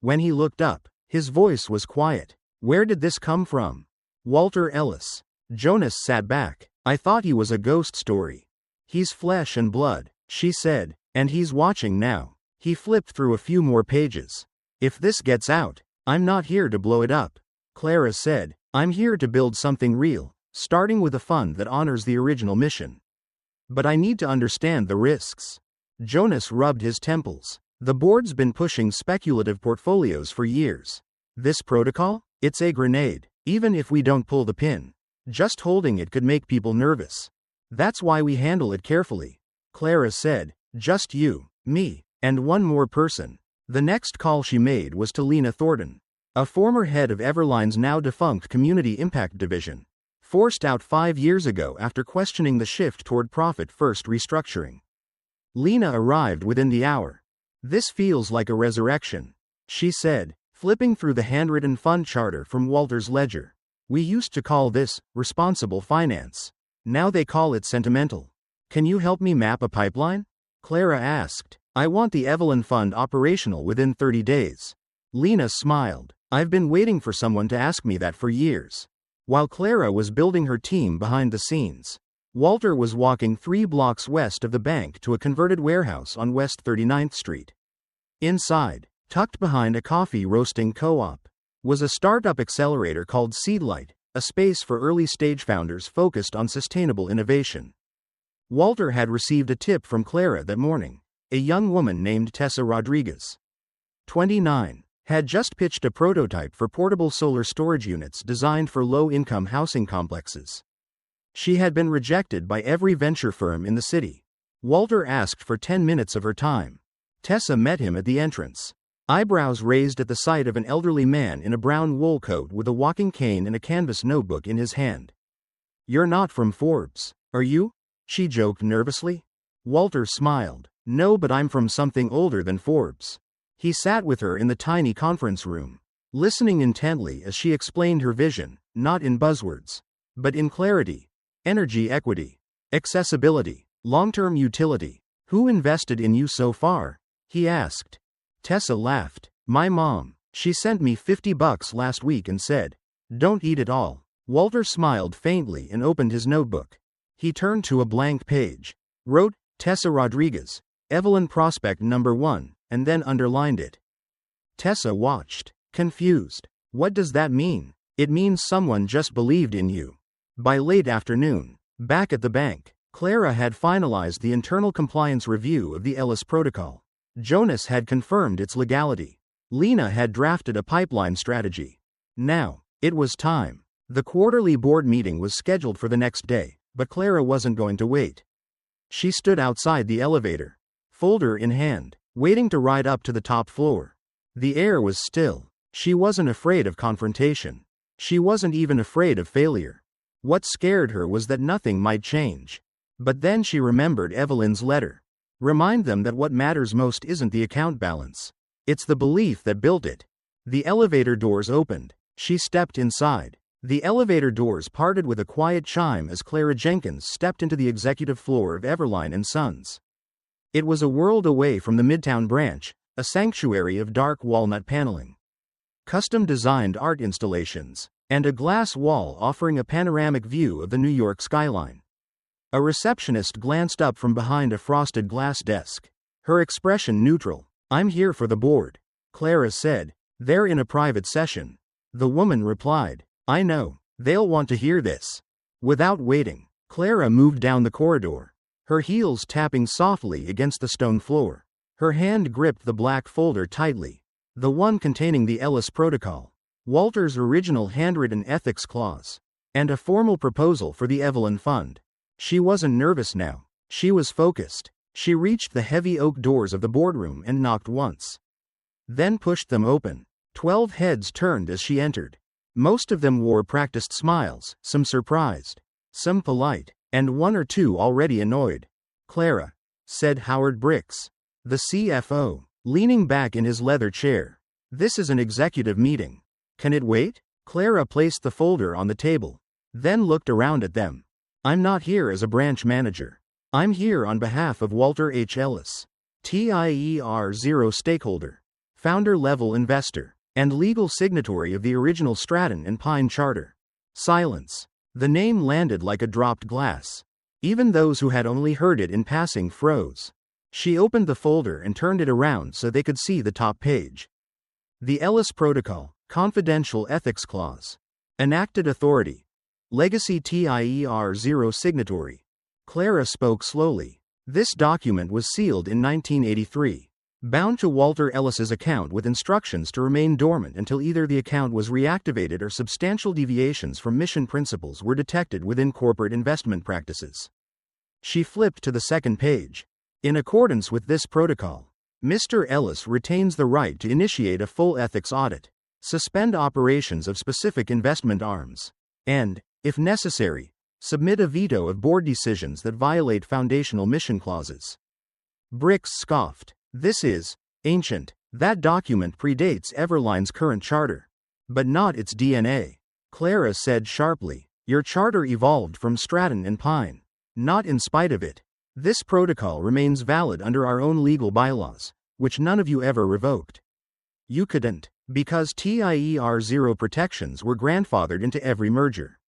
When he looked up, his voice was quiet. Where did this come from? Walter Ellis. Jonas sat back. I thought he was a ghost story. He's flesh and blood, she said, and he's watching now. He flipped through a few more pages. If this gets out, I'm not here to blow it up. Clara said, I'm here to build something real, starting with a fund that honors the original mission. But I need to understand the risks. Jonas rubbed his temples. The board's been pushing speculative portfolios for years. This protocol? It's a grenade. Even if we don't pull the pin, just holding it could make people nervous. That's why we handle it carefully. Clara said, just you, me, and one more person. The next call she made was to Lena Thornton, a former head of Everline's now defunct Community Impact Division, forced out 5 years ago after questioning the shift toward profit-first restructuring. Lena arrived within the hour. This feels like a resurrection, she said, flipping through the handwritten fund charter from Walter's ledger. We used to call this responsible finance. Now they call it sentimental. Can you help me map a pipeline? Clara asked. I want the Evelyn Fund operational within 30 days. Lena smiled. I've been waiting for someone to ask me that for years. While Clara was building her team behind the scenes, Walter was walking 3 blocks west of the bank to a converted warehouse on West 39th Street. Inside, tucked behind a coffee roasting co-op, was a startup accelerator called Seedlight, a space for early-stage founders focused on sustainable innovation. Walter had received a tip from Clara that morning. A young woman named Tessa Rodriguez, 29, had just pitched a prototype for portable solar storage units designed for low-income housing complexes. She had been rejected by every venture firm in the city. Walter asked for 10 minutes of her time. Tessa met him at the entrance, eyebrows raised at the sight of an elderly man in a brown wool coat with a walking cane and a canvas notebook in his hand. You're not from Forbes, are you? She joked nervously. Walter smiled. No, but I'm from something older than Forbes. He sat with her in the tiny conference room, listening intently as she explained her vision, not in buzzwords, but in clarity. Energy equity, accessibility, long-term utility. Who invested in you so far? He asked. Tessa laughed. My mom. She sent me $50 last week and said, don't eat it all. Walter smiled faintly and opened his notebook. He turned to a blank page, wrote, Tessa Rodriguez, Evelyn Prospect number 1, and then underlined it. Tessa watched, confused. What does that mean? It means someone just believed in you. By late afternoon, back at the bank, Clara had finalized the internal compliance review of the Ellis Protocol. Jonas had confirmed its legality. Lena had drafted a pipeline strategy. Now, it was time. The quarterly board meeting was scheduled for the next day, but Clara wasn't going to wait. She stood outside the elevator, folder in hand, waiting to ride up to the top floor. The air was still. She wasn't afraid of confrontation. She wasn't even afraid of failure. What scared her was that nothing might change. But then she remembered Evelyn's letter. Remind them that what matters most isn't the account balance. It's the belief that built it. The elevator doors opened. She stepped inside. The elevator doors parted with a quiet chime as Clara Jenkins stepped into the executive floor of Everline & Sons. It was a world away from the Midtown branch, a sanctuary of dark walnut paneling, custom-designed art installations, and a glass wall offering a panoramic view of the New York skyline. A receptionist glanced up from behind a frosted glass desk, her expression neutral. I'm here for the board, Clara said. They're in a private session. The woman replied, I know. They'll want to hear this. Without waiting, Clara moved down the corridor, her heels tapping softly against the stone floor. Her hand gripped the black folder tightly, the one containing the Ellis Protocol, Walter's original handwritten ethics clause, and a formal proposal for the Evelyn Fund. She wasn't nervous now. She was focused. She reached the heavy oak doors of the boardroom and knocked once, then pushed them open. 12 heads turned as she entered. Most of them wore practiced smiles, some surprised, some polite, and 1 or 2 already annoyed. Clara, said Howard Bricks, the CFO, leaning back in his leather chair. This is an executive meeting. Can it wait? Clara placed the folder on the table, then looked around at them. I'm not here as a branch manager. I'm here on behalf of Walter H. Ellis, TIER0 stakeholder, founder-level investor, and legal signatory of the original Stratton and Pine Charter. Silence. The name landed like a dropped glass. Even those who had only heard it in passing froze. She opened the folder and turned it around so they could see the top page. The Ellis Protocol, Confidential Ethics Clause. Enacted Authority. Legacy TIER 0 Signatory. Clara spoke slowly. This document was sealed in 1983. Bound to Walter Ellis's account with instructions to remain dormant until either the account was reactivated or substantial deviations from mission principles were detected within corporate investment practices. She flipped to the second page. In accordance with this protocol, Mr. Ellis retains the right to initiate a full ethics audit, suspend operations of specific investment arms, and, if necessary, submit a veto of board decisions that violate foundational mission clauses. Bricks scoffed. This is ancient. That document predates Everline's current charter. But not its DNA. Clara said sharply. Your charter evolved from Stratton and Pine. Not in spite of it. This protocol remains valid under our own legal bylaws, which none of you ever revoked. You couldn't, because TIER 0 protections were grandfathered into every merger.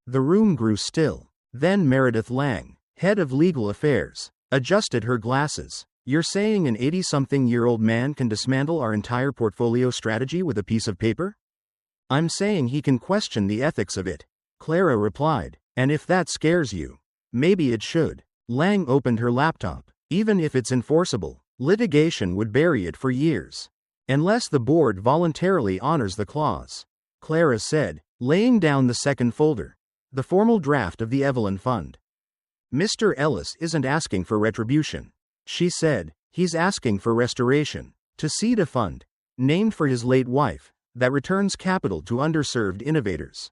The room grew still. Then Meredith Lang, head of legal affairs, adjusted her glasses. You're saying an 80-something-year-old man can dismantle our entire portfolio strategy with a piece of paper? I'm saying he can question the ethics of it, Clara replied, and if that scares you, maybe it should. Lang opened her laptop. Even if it's enforceable, litigation would bury it for years. Unless the board voluntarily honors the clause, Clara said, laying down the second folder. The formal draft of the Evelyn Fund. Mr. Ellis isn't asking for retribution, she said. He's asking for restoration, to seed a fund, named for his late wife, that returns capital to underserved innovators.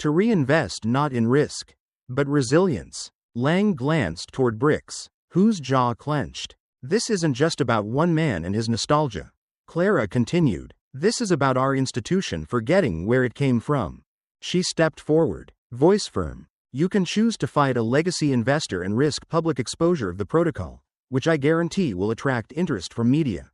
To reinvest not in risk, but resilience. Lang glanced toward Bricks, whose jaw clenched. This isn't just about one man and his nostalgia. Clara continued. This is about our institution forgetting where it came from. She stepped forward, voice firm. You can choose to fight a legacy investor and risk public exposure of the protocol, which I guarantee will attract interest from media,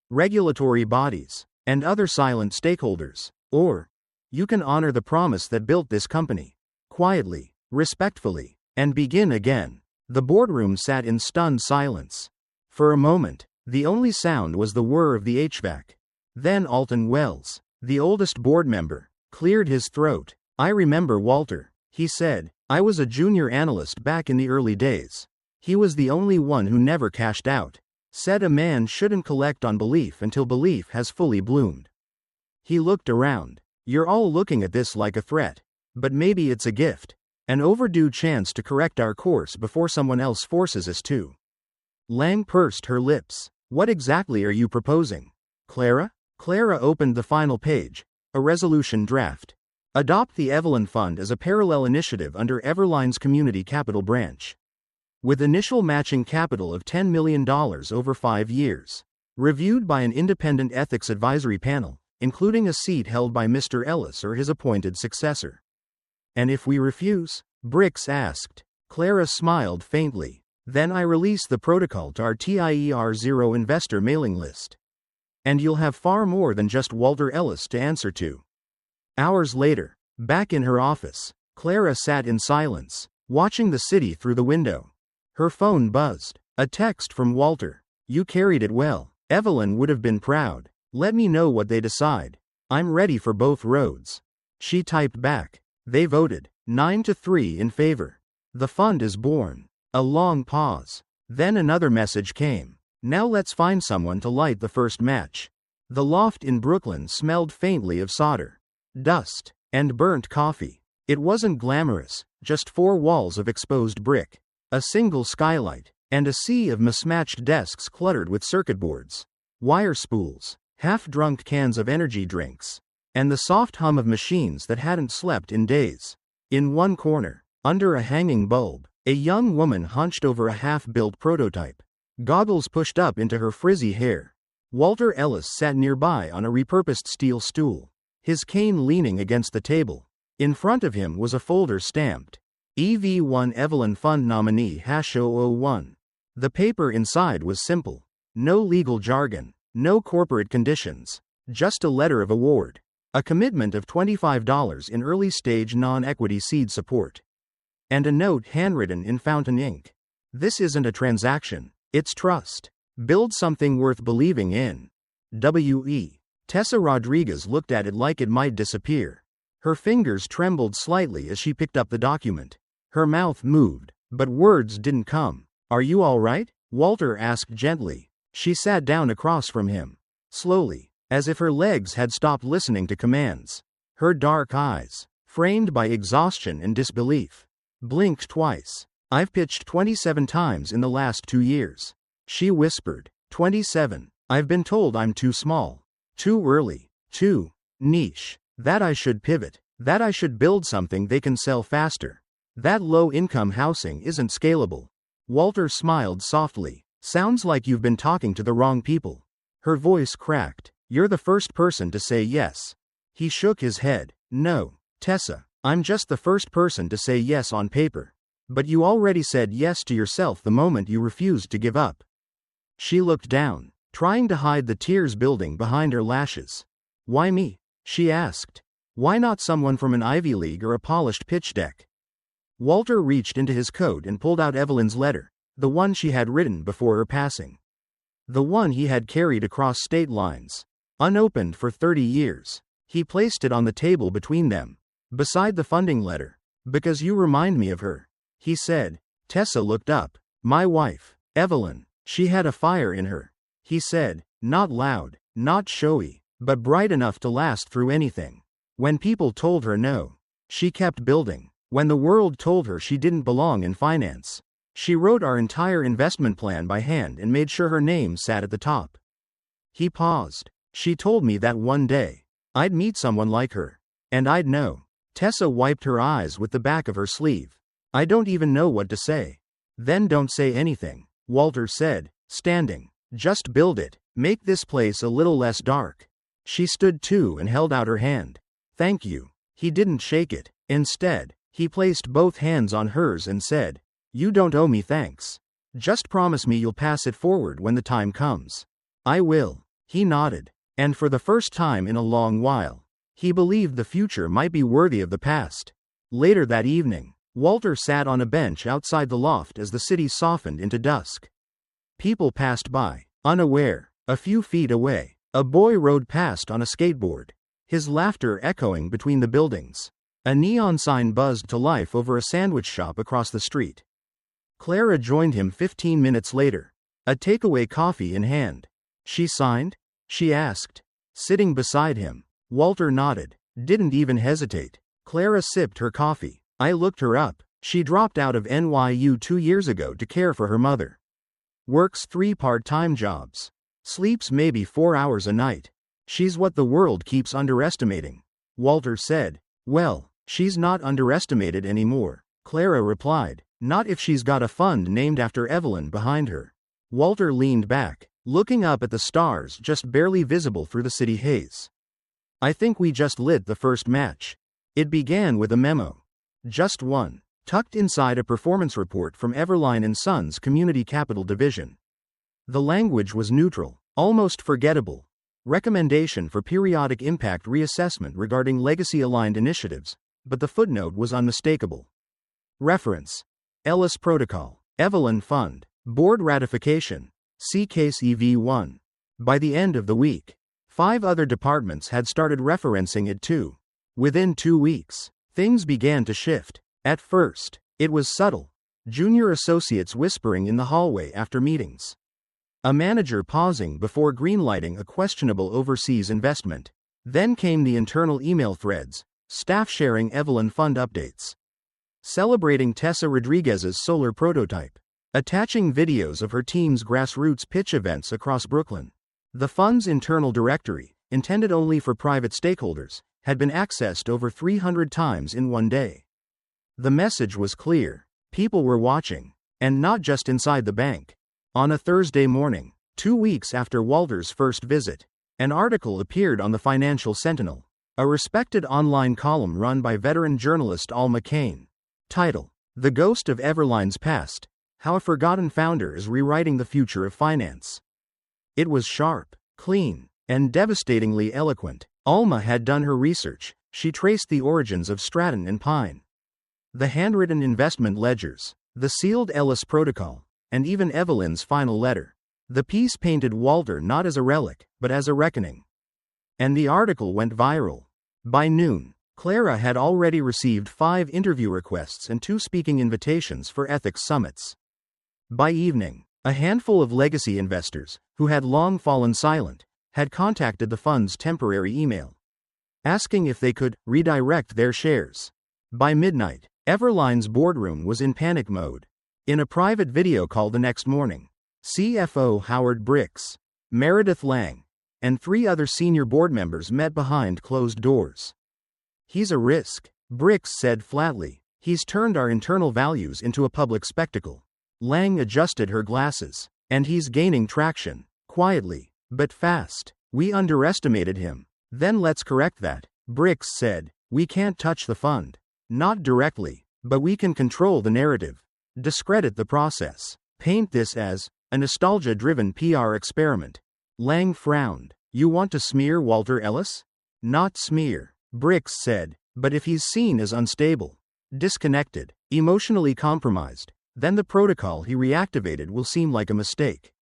regulatory bodies, and other silent stakeholders. Or, you can honor the promise that built this company, quietly, respectfully, and begin again. The boardroom sat in stunned silence. For a moment, the only sound was the whir of the HVAC. Then Alton Wells, the oldest board member, cleared his throat. I remember Walter, he said. I was a junior analyst back in the early days. He was the only one who never cashed out. Said a man shouldn't collect on belief until belief has fully bloomed. He looked around. You're all looking at this like a threat. But maybe it's a gift. An overdue chance to correct our course before someone else forces us to. Lang pursed her lips. What exactly are you proposing, Clara? Clara opened the final page. A resolution draft. Adopt the Evelyn Fund as a parallel initiative under Everline's Community Capital Branch. With initial matching capital of $10 million over 5 years. Reviewed by an independent ethics advisory panel, including a seat held by Mr. Ellis or his appointed successor. And if we refuse? Bricks asked. Clara smiled faintly. Then I release the protocol to our TIER 0 investor mailing list. And you'll have far more than just Walter Ellis to answer to. Hours later, back in her office, Clara sat in silence, watching the city through the window. Her phone buzzed. A text from Walter. You carried it well. Evelyn would have been proud. Let me know what they decide. I'm ready for both roads. She typed back. They voted 9-3 in favor. The fund is born. A long pause. Then another message came. Now let's find someone to light the first match. The loft in Brooklyn smelled faintly of solder, dust, and burnt coffee. It wasn't glamorous, just 4 walls of exposed brick, a single skylight, and a sea of mismatched desks cluttered with circuit boards, wire spools, half-drunk cans of energy drinks, and the soft hum of machines that hadn't slept in days. In one corner, under a hanging bulb, a young woman hunched over a half-built prototype, goggles pushed up into her frizzy hair. Walter Ellis sat nearby on a repurposed steel stool, his cane leaning against the table. In front of him was a folder stamped EV1 Evelyn Fund Nominee #001. The paper inside was simple. No legal jargon, no corporate conditions, just a letter of award. A commitment of $25 in early-stage non-equity seed support. And a note handwritten in fountain ink. This isn't a transaction, it's trust. Build something worth believing in. W.E. Tessa Rodriguez looked at it like it might disappear. Her fingers trembled slightly as she picked up the document. Her mouth moved, but words didn't come. "Are you all right?" Walter asked gently. She sat down across from him. Slowly, as if her legs had stopped listening to commands. Her dark eyes, framed by exhaustion and disbelief, blinked twice. "I've pitched 27 times in the last 2 years." She whispered. 27. "I've been told I'm too small. Too early. Too niche. That I should pivot. That I should build something they can sell faster. That low-income housing isn't scalable." Walter smiled softly. "Sounds like you've been talking to the wrong people." Her voice cracked. "You're the first person to say yes." He shook his head. "No, Tessa, I'm just the first person to say yes on paper. But you already said yes to yourself the moment you refused to give up." She looked down, trying to hide the tears building behind her lashes. "Why me?" she asked. "Why not someone from an Ivy League or a polished pitch deck?" Walter reached into his coat and pulled out Evelyn's letter, the one she had written before her passing. The one he had carried across state lines, unopened for 30 years. He placed it on the table between them, beside the funding letter. "Because you remind me of her," he said. Tessa looked up. "My wife, Evelyn. She had a fire in her," he said, not loud, not showy, but bright enough to last through anything. When people told her no, she kept building. When the world told her she didn't belong in finance, she wrote our entire investment plan by hand and made sure her name sat at the top." He paused. "She told me that one day I'd meet someone like her, and I'd know." Tessa wiped her eyes with the back of her sleeve. "I don't even know what to say." "Then don't say anything," Walter said, standing. "Just build it. Make this place a little less dark." She stood too and held out her hand. "Thank you." He didn't shake it. Instead, he placed both hands on hers and said, "You don't owe me thanks. Just promise me you'll pass it forward when the time comes." "I will." He nodded. And for the first time in a long while, he believed the future might be worthy of the past. Later that evening, Walter sat on a bench outside the loft as the city softened into dusk. People passed by, unaware. A few feet away, a boy rode past on a skateboard, his laughter echoing between the buildings. A neon sign buzzed to life over a sandwich shop across the street. Clara joined him 15 minutes later, a takeaway coffee in hand. "She signed?" she asked. Sitting beside him, Walter nodded, didn't even hesitate. Clara sipped her coffee. "I looked her up. She dropped out of NYU 2 years ago to care for her mother. Works 3 part-time jobs. Sleeps maybe 4 hours a night. She's what the world keeps underestimating." Walter said. "Well, she's not underestimated anymore," Clara replied. "Not if she's got a fund named after Evelyn behind her." Walter leaned back, looking up at the stars just barely visible through the city haze. "I think we just lit the first match." It began with a memo. Just one, tucked inside a performance report from Everline & Sons Community Capital Division. The language was neutral, almost forgettable. Recommendation for periodic impact reassessment regarding legacy-aligned initiatives, but the footnote was unmistakable. Reference: Ellis Protocol, Evelyn Fund, Board Ratification, see Case EV1. By the end of the week, 5 other departments had started referencing it too. Within 2 weeks, things began to shift. At first, it was subtle. Junior associates whispering in the hallway after meetings. A manager pausing before greenlighting a questionable overseas investment. Then came the internal email threads, staff sharing Evelyn Fund updates, celebrating Tessa Rodriguez's solar prototype, attaching videos of her team's grassroots pitch events across Brooklyn. The fund's internal directory, intended only for private stakeholders, had been accessed over 300 times in one day. The message was clear. People were watching, and not just inside the bank. On a Thursday morning, 2 weeks after Walter's first visit, an article appeared on the Financial Sentinel, a respected online column run by veteran journalist Alma Kane. Title: "The Ghost of Everline's Past: How a Forgotten Founder is Rewriting the Future of Finance." It was sharp, clean, and devastatingly eloquent. Alma had done her research. She traced the origins of Stratton and Pine, the handwritten investment ledgers, the sealed Ellis Protocol, and even Evelyn's final letter. The piece painted Walter not as a relic, but as a reckoning. And the article went viral. By noon, Clara had already received 5 interview requests and 2 speaking invitations for ethics summits. By evening, a handful of legacy investors, who had long fallen silent, had contacted the fund's temporary email, asking if they could redirect their shares. By midnight, Everline's boardroom was in panic mode. In a private video call the next morning, CFO Howard Bricks, Meredith Lang, and 3 other senior board members met behind closed doors. "He's a risk," Bricks said flatly. "He's turned our internal values into a public spectacle." Lang adjusted her glasses. "And he's gaining traction, quietly, but fast. We underestimated him." "Then let's correct that," Bricks said. "We can't touch the fund. Not directly, but we can control the narrative. Discredit the process. Paint this as a nostalgia-driven PR experiment." Lang frowned. "You want to smear Walter Ellis?" "Not smear," Bricks said, "but if he's seen as unstable, disconnected, emotionally compromised, then the protocol he reactivated will seem like a mistake."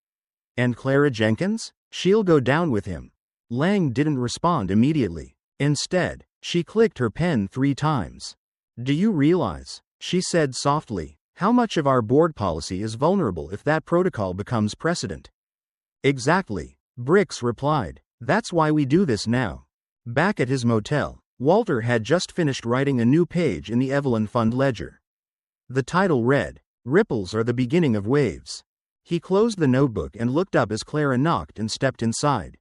"And Clara Jenkins? She'll go down with him." Lang didn't respond immediately. Instead, she clicked her pen 3 times. "Do you realize," she said softly, "how much of our board policy is vulnerable if that protocol becomes precedent?" "Exactly," Bricks replied. "That's why we do this now." Back at his motel, Walter had just finished writing a new page in the Evelyn Fund ledger. The title read, "Ripples are the beginning of waves." He closed the notebook and looked up as Clara knocked and stepped inside.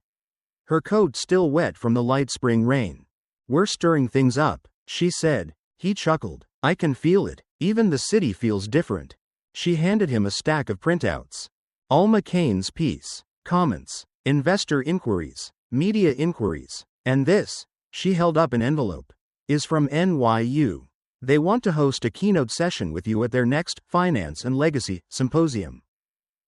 Her coat still wet from the light spring rain. "We're stirring things up," she said. He chuckled. "I can feel it. Even the city feels different." She handed him a stack of printouts. Alma Kane's piece, comments, investor inquiries, media inquiries, and this, she held up an envelope, is from NYU. They want to host a keynote session with you at their next Finance and Legacy Symposium.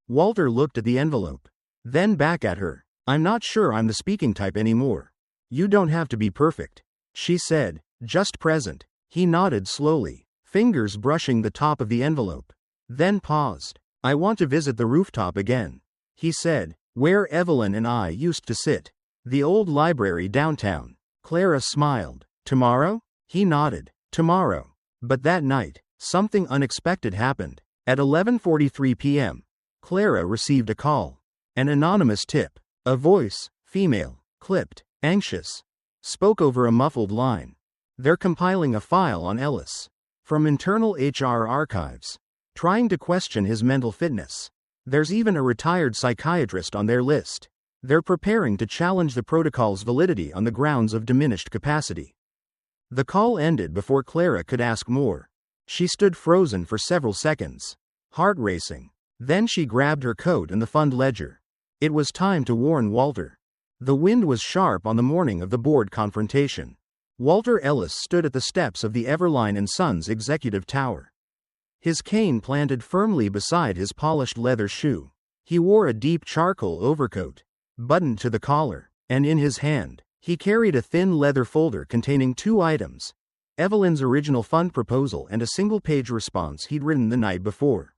Walter looked at the envelope, then back at her. "I'm not sure I'm the speaking type anymore." "You don't have to be perfect," she said, "just present." He nodded slowly, fingers brushing the top of the envelope, then paused. "I want to visit the rooftop again," he said, "where Evelyn and I used to sit. The old library downtown." Clara smiled. "Tomorrow?" He nodded. "Tomorrow." But that night, something unexpected happened. At 11:43 p.m., Clara received a call. An anonymous tip. A voice, female, clipped, anxious, spoke over a muffled line. "They're compiling a file on Ellis. From internal HR archives. Trying to question his mental fitness. There's even a retired psychiatrist on their list. They're preparing to challenge the protocol's validity on the grounds of diminished capacity." The call ended before Clara could ask more. She stood frozen for several seconds, heart racing. Then she grabbed her coat and the fund ledger. It was time to warn Walter. The wind was sharp on the morning of the board confrontation. Walter Ellis stood at the steps of the Everline & Sons executive tower. His cane planted firmly beside his polished leather shoe. He wore a deep charcoal overcoat, buttoned to the collar, and in his hand, he carried a thin leather folder containing 2 items, Evelyn's original fund proposal and a single-page response he'd written the night before.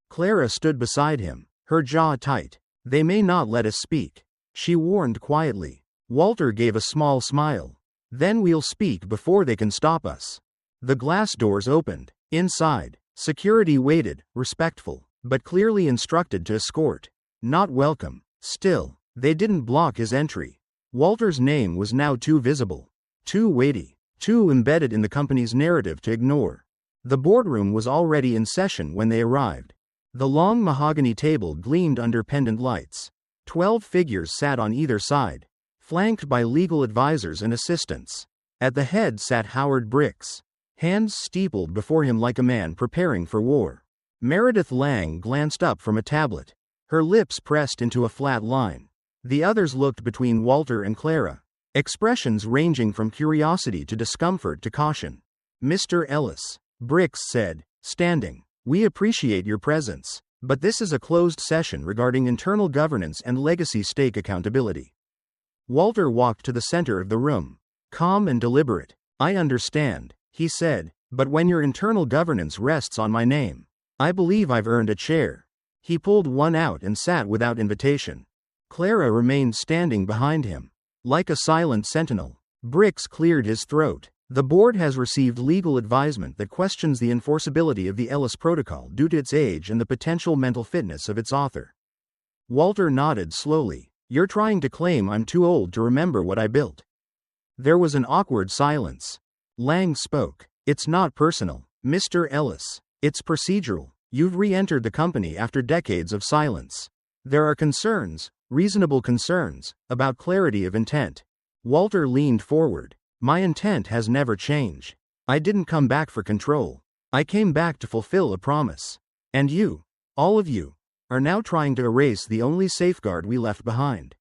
Clara stood beside him, her jaw tight. "They may not let us speak," she warned quietly. Walter gave a small smile. "Then we'll speak before they can stop us." The glass doors opened. Inside, security waited, respectful, but clearly instructed to escort. Not welcome. Still, they didn't block his entry. Walter's name was now too visible, too weighty, too embedded in the company's narrative to ignore. The boardroom was already in session when they arrived. The long mahogany table gleamed under pendant lights. 12 figures sat on either side, flanked by legal advisors and assistants. At the head sat Howard Bricks, hands steepled before him like a man preparing for war. Meredith Lang glanced up from a tablet, her lips pressed into a flat line. The others looked between Walter and Clara, expressions ranging from curiosity to discomfort to caution. "Mr. Ellis," Bricks said, standing, "we appreciate your presence, but this is a closed session regarding internal governance and legacy stake accountability." Walter walked to the center of the room, calm and deliberate. "I understand," he said, "but when your internal governance rests on my name, I believe I've earned a chair." He pulled one out and sat without invitation. Clara remained standing behind him. Like a silent sentinel, Bricks cleared his throat. The board has received legal advisement that questions the enforceability of the Ellis Protocol due to its age and the potential mental fitness of its author. Walter nodded slowly. You're trying to claim I'm too old to remember what I built. There was an awkward silence. Lang spoke. It's not personal, Mr. Ellis. It's procedural. You've re-entered the company after decades of silence. There are concerns, reasonable concerns, about clarity of intent. Walter leaned forward. My intent has never changed. I didn't come back for control. I came back to fulfill a promise. And you, all of you, are now trying to erase the only safeguard we left behind.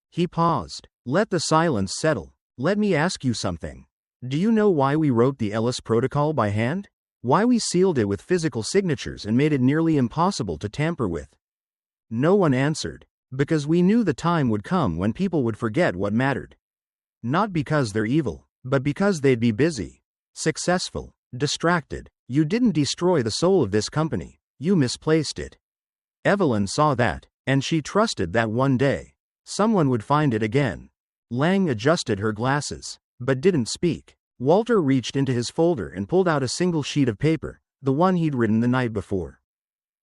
He paused. Let the silence settle. Let me ask you something. Do you know why we wrote the Ellis Protocol by hand? Why we sealed it with physical signatures and made it nearly impossible to tamper with? No one answered. Because we knew the time would come when people would forget what mattered. Not because they're evil, but because they'd be busy, successful, distracted. You didn't destroy the soul of this company, you misplaced it. Evelyn saw that, and she trusted that one day, someone would find it again. Lang adjusted her glasses, but didn't speak. Walter reached into his folder and pulled out a single sheet of paper, the one he'd written the night before.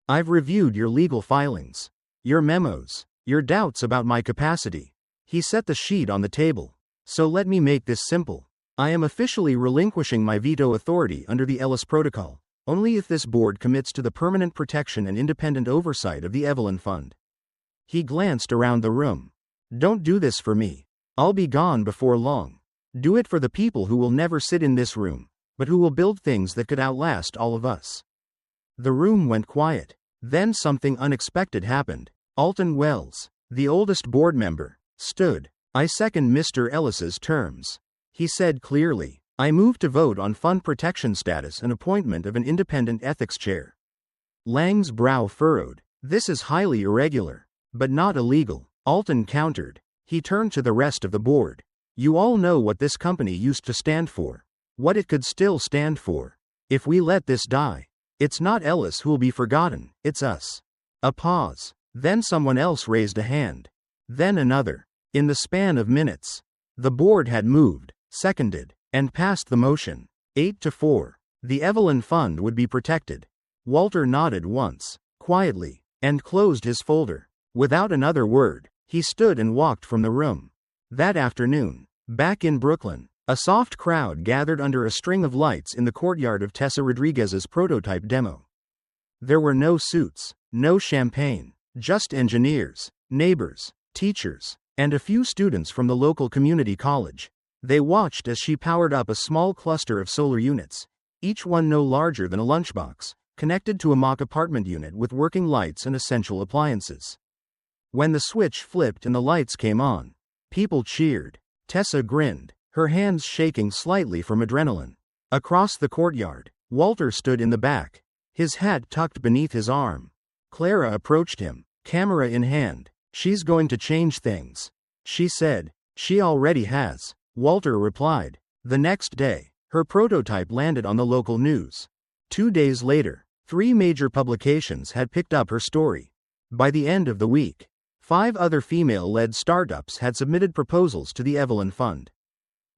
I've reviewed your legal filings, your memos, your doubts about my capacity. He set the sheet on the table. So let me make this simple. I am officially relinquishing my veto authority under the Ellis Protocol, only if this board commits to the permanent protection and independent oversight of the Evelyn Fund. He glanced around the room. Don't do this for me. I'll be gone before long. Do it for the people who will never sit in this room, but who will build things that could outlast all of us. The room went quiet. Then something unexpected happened. Alton Wells, the oldest board member, stood. I second Mr. Ellis's terms. He said clearly. I move to vote on fund protection status and appointment of an independent ethics chair. Lang's brow furrowed. This is highly irregular, but not illegal. Alton countered. He turned to the rest of the board. You all know what this company used to stand for. What it could still stand for. If we let this die, it's not Ellis who'll be forgotten, it's us. A pause. Then someone else raised a hand. Then another. In the span of minutes, the board had moved, seconded, and passed the motion. 8-4. The Evelyn Fund would be protected. Walter nodded once, quietly, and closed his folder. Without another word, he stood and walked from the room. That afternoon, back in Brooklyn, a soft crowd gathered under a string of lights in the courtyard of Tessa Rodriguez's prototype demo. There were no suits, no champagne, just engineers, neighbors, teachers, and a few students from the local community college. They watched as she powered up a small cluster of solar units, each one no larger than a lunchbox, connected to a mock apartment unit with working lights and essential appliances. When the switch flipped and the lights came on, people cheered. Tessa grinned, her hands shaking slightly from adrenaline. Across the courtyard, Walter stood in the back, his hat tucked beneath his arm. Clara approached him, camera in hand. She's going to change things, she said. She already has, Walter replied. The next day, her prototype landed on the local news. 2 days later, 3 major publications had picked up her story. By the end of the week, 5 other female-led startups had submitted proposals to the Evelyn Fund.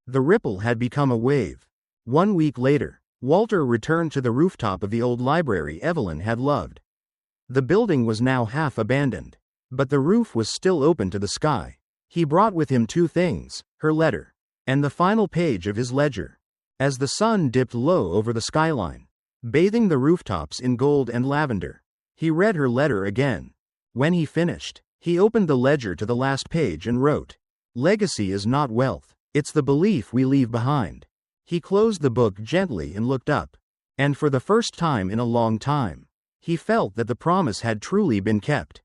The ripple had become a wave. 1 week later, Walter returned to the rooftop of the old library Evelyn had loved. The building was now half abandoned, but the roof was still open to the sky. He brought with him 2 things, her letter, and the final page of his ledger. As the sun dipped low over the skyline, bathing the rooftops in gold and lavender, he read her letter again. When he finished, he opened the ledger to the last page and wrote, "Legacy is not wealth, it's the belief we leave behind." He closed the book gently and looked up, and for the first time in a long time, he felt that the promise had truly been kept.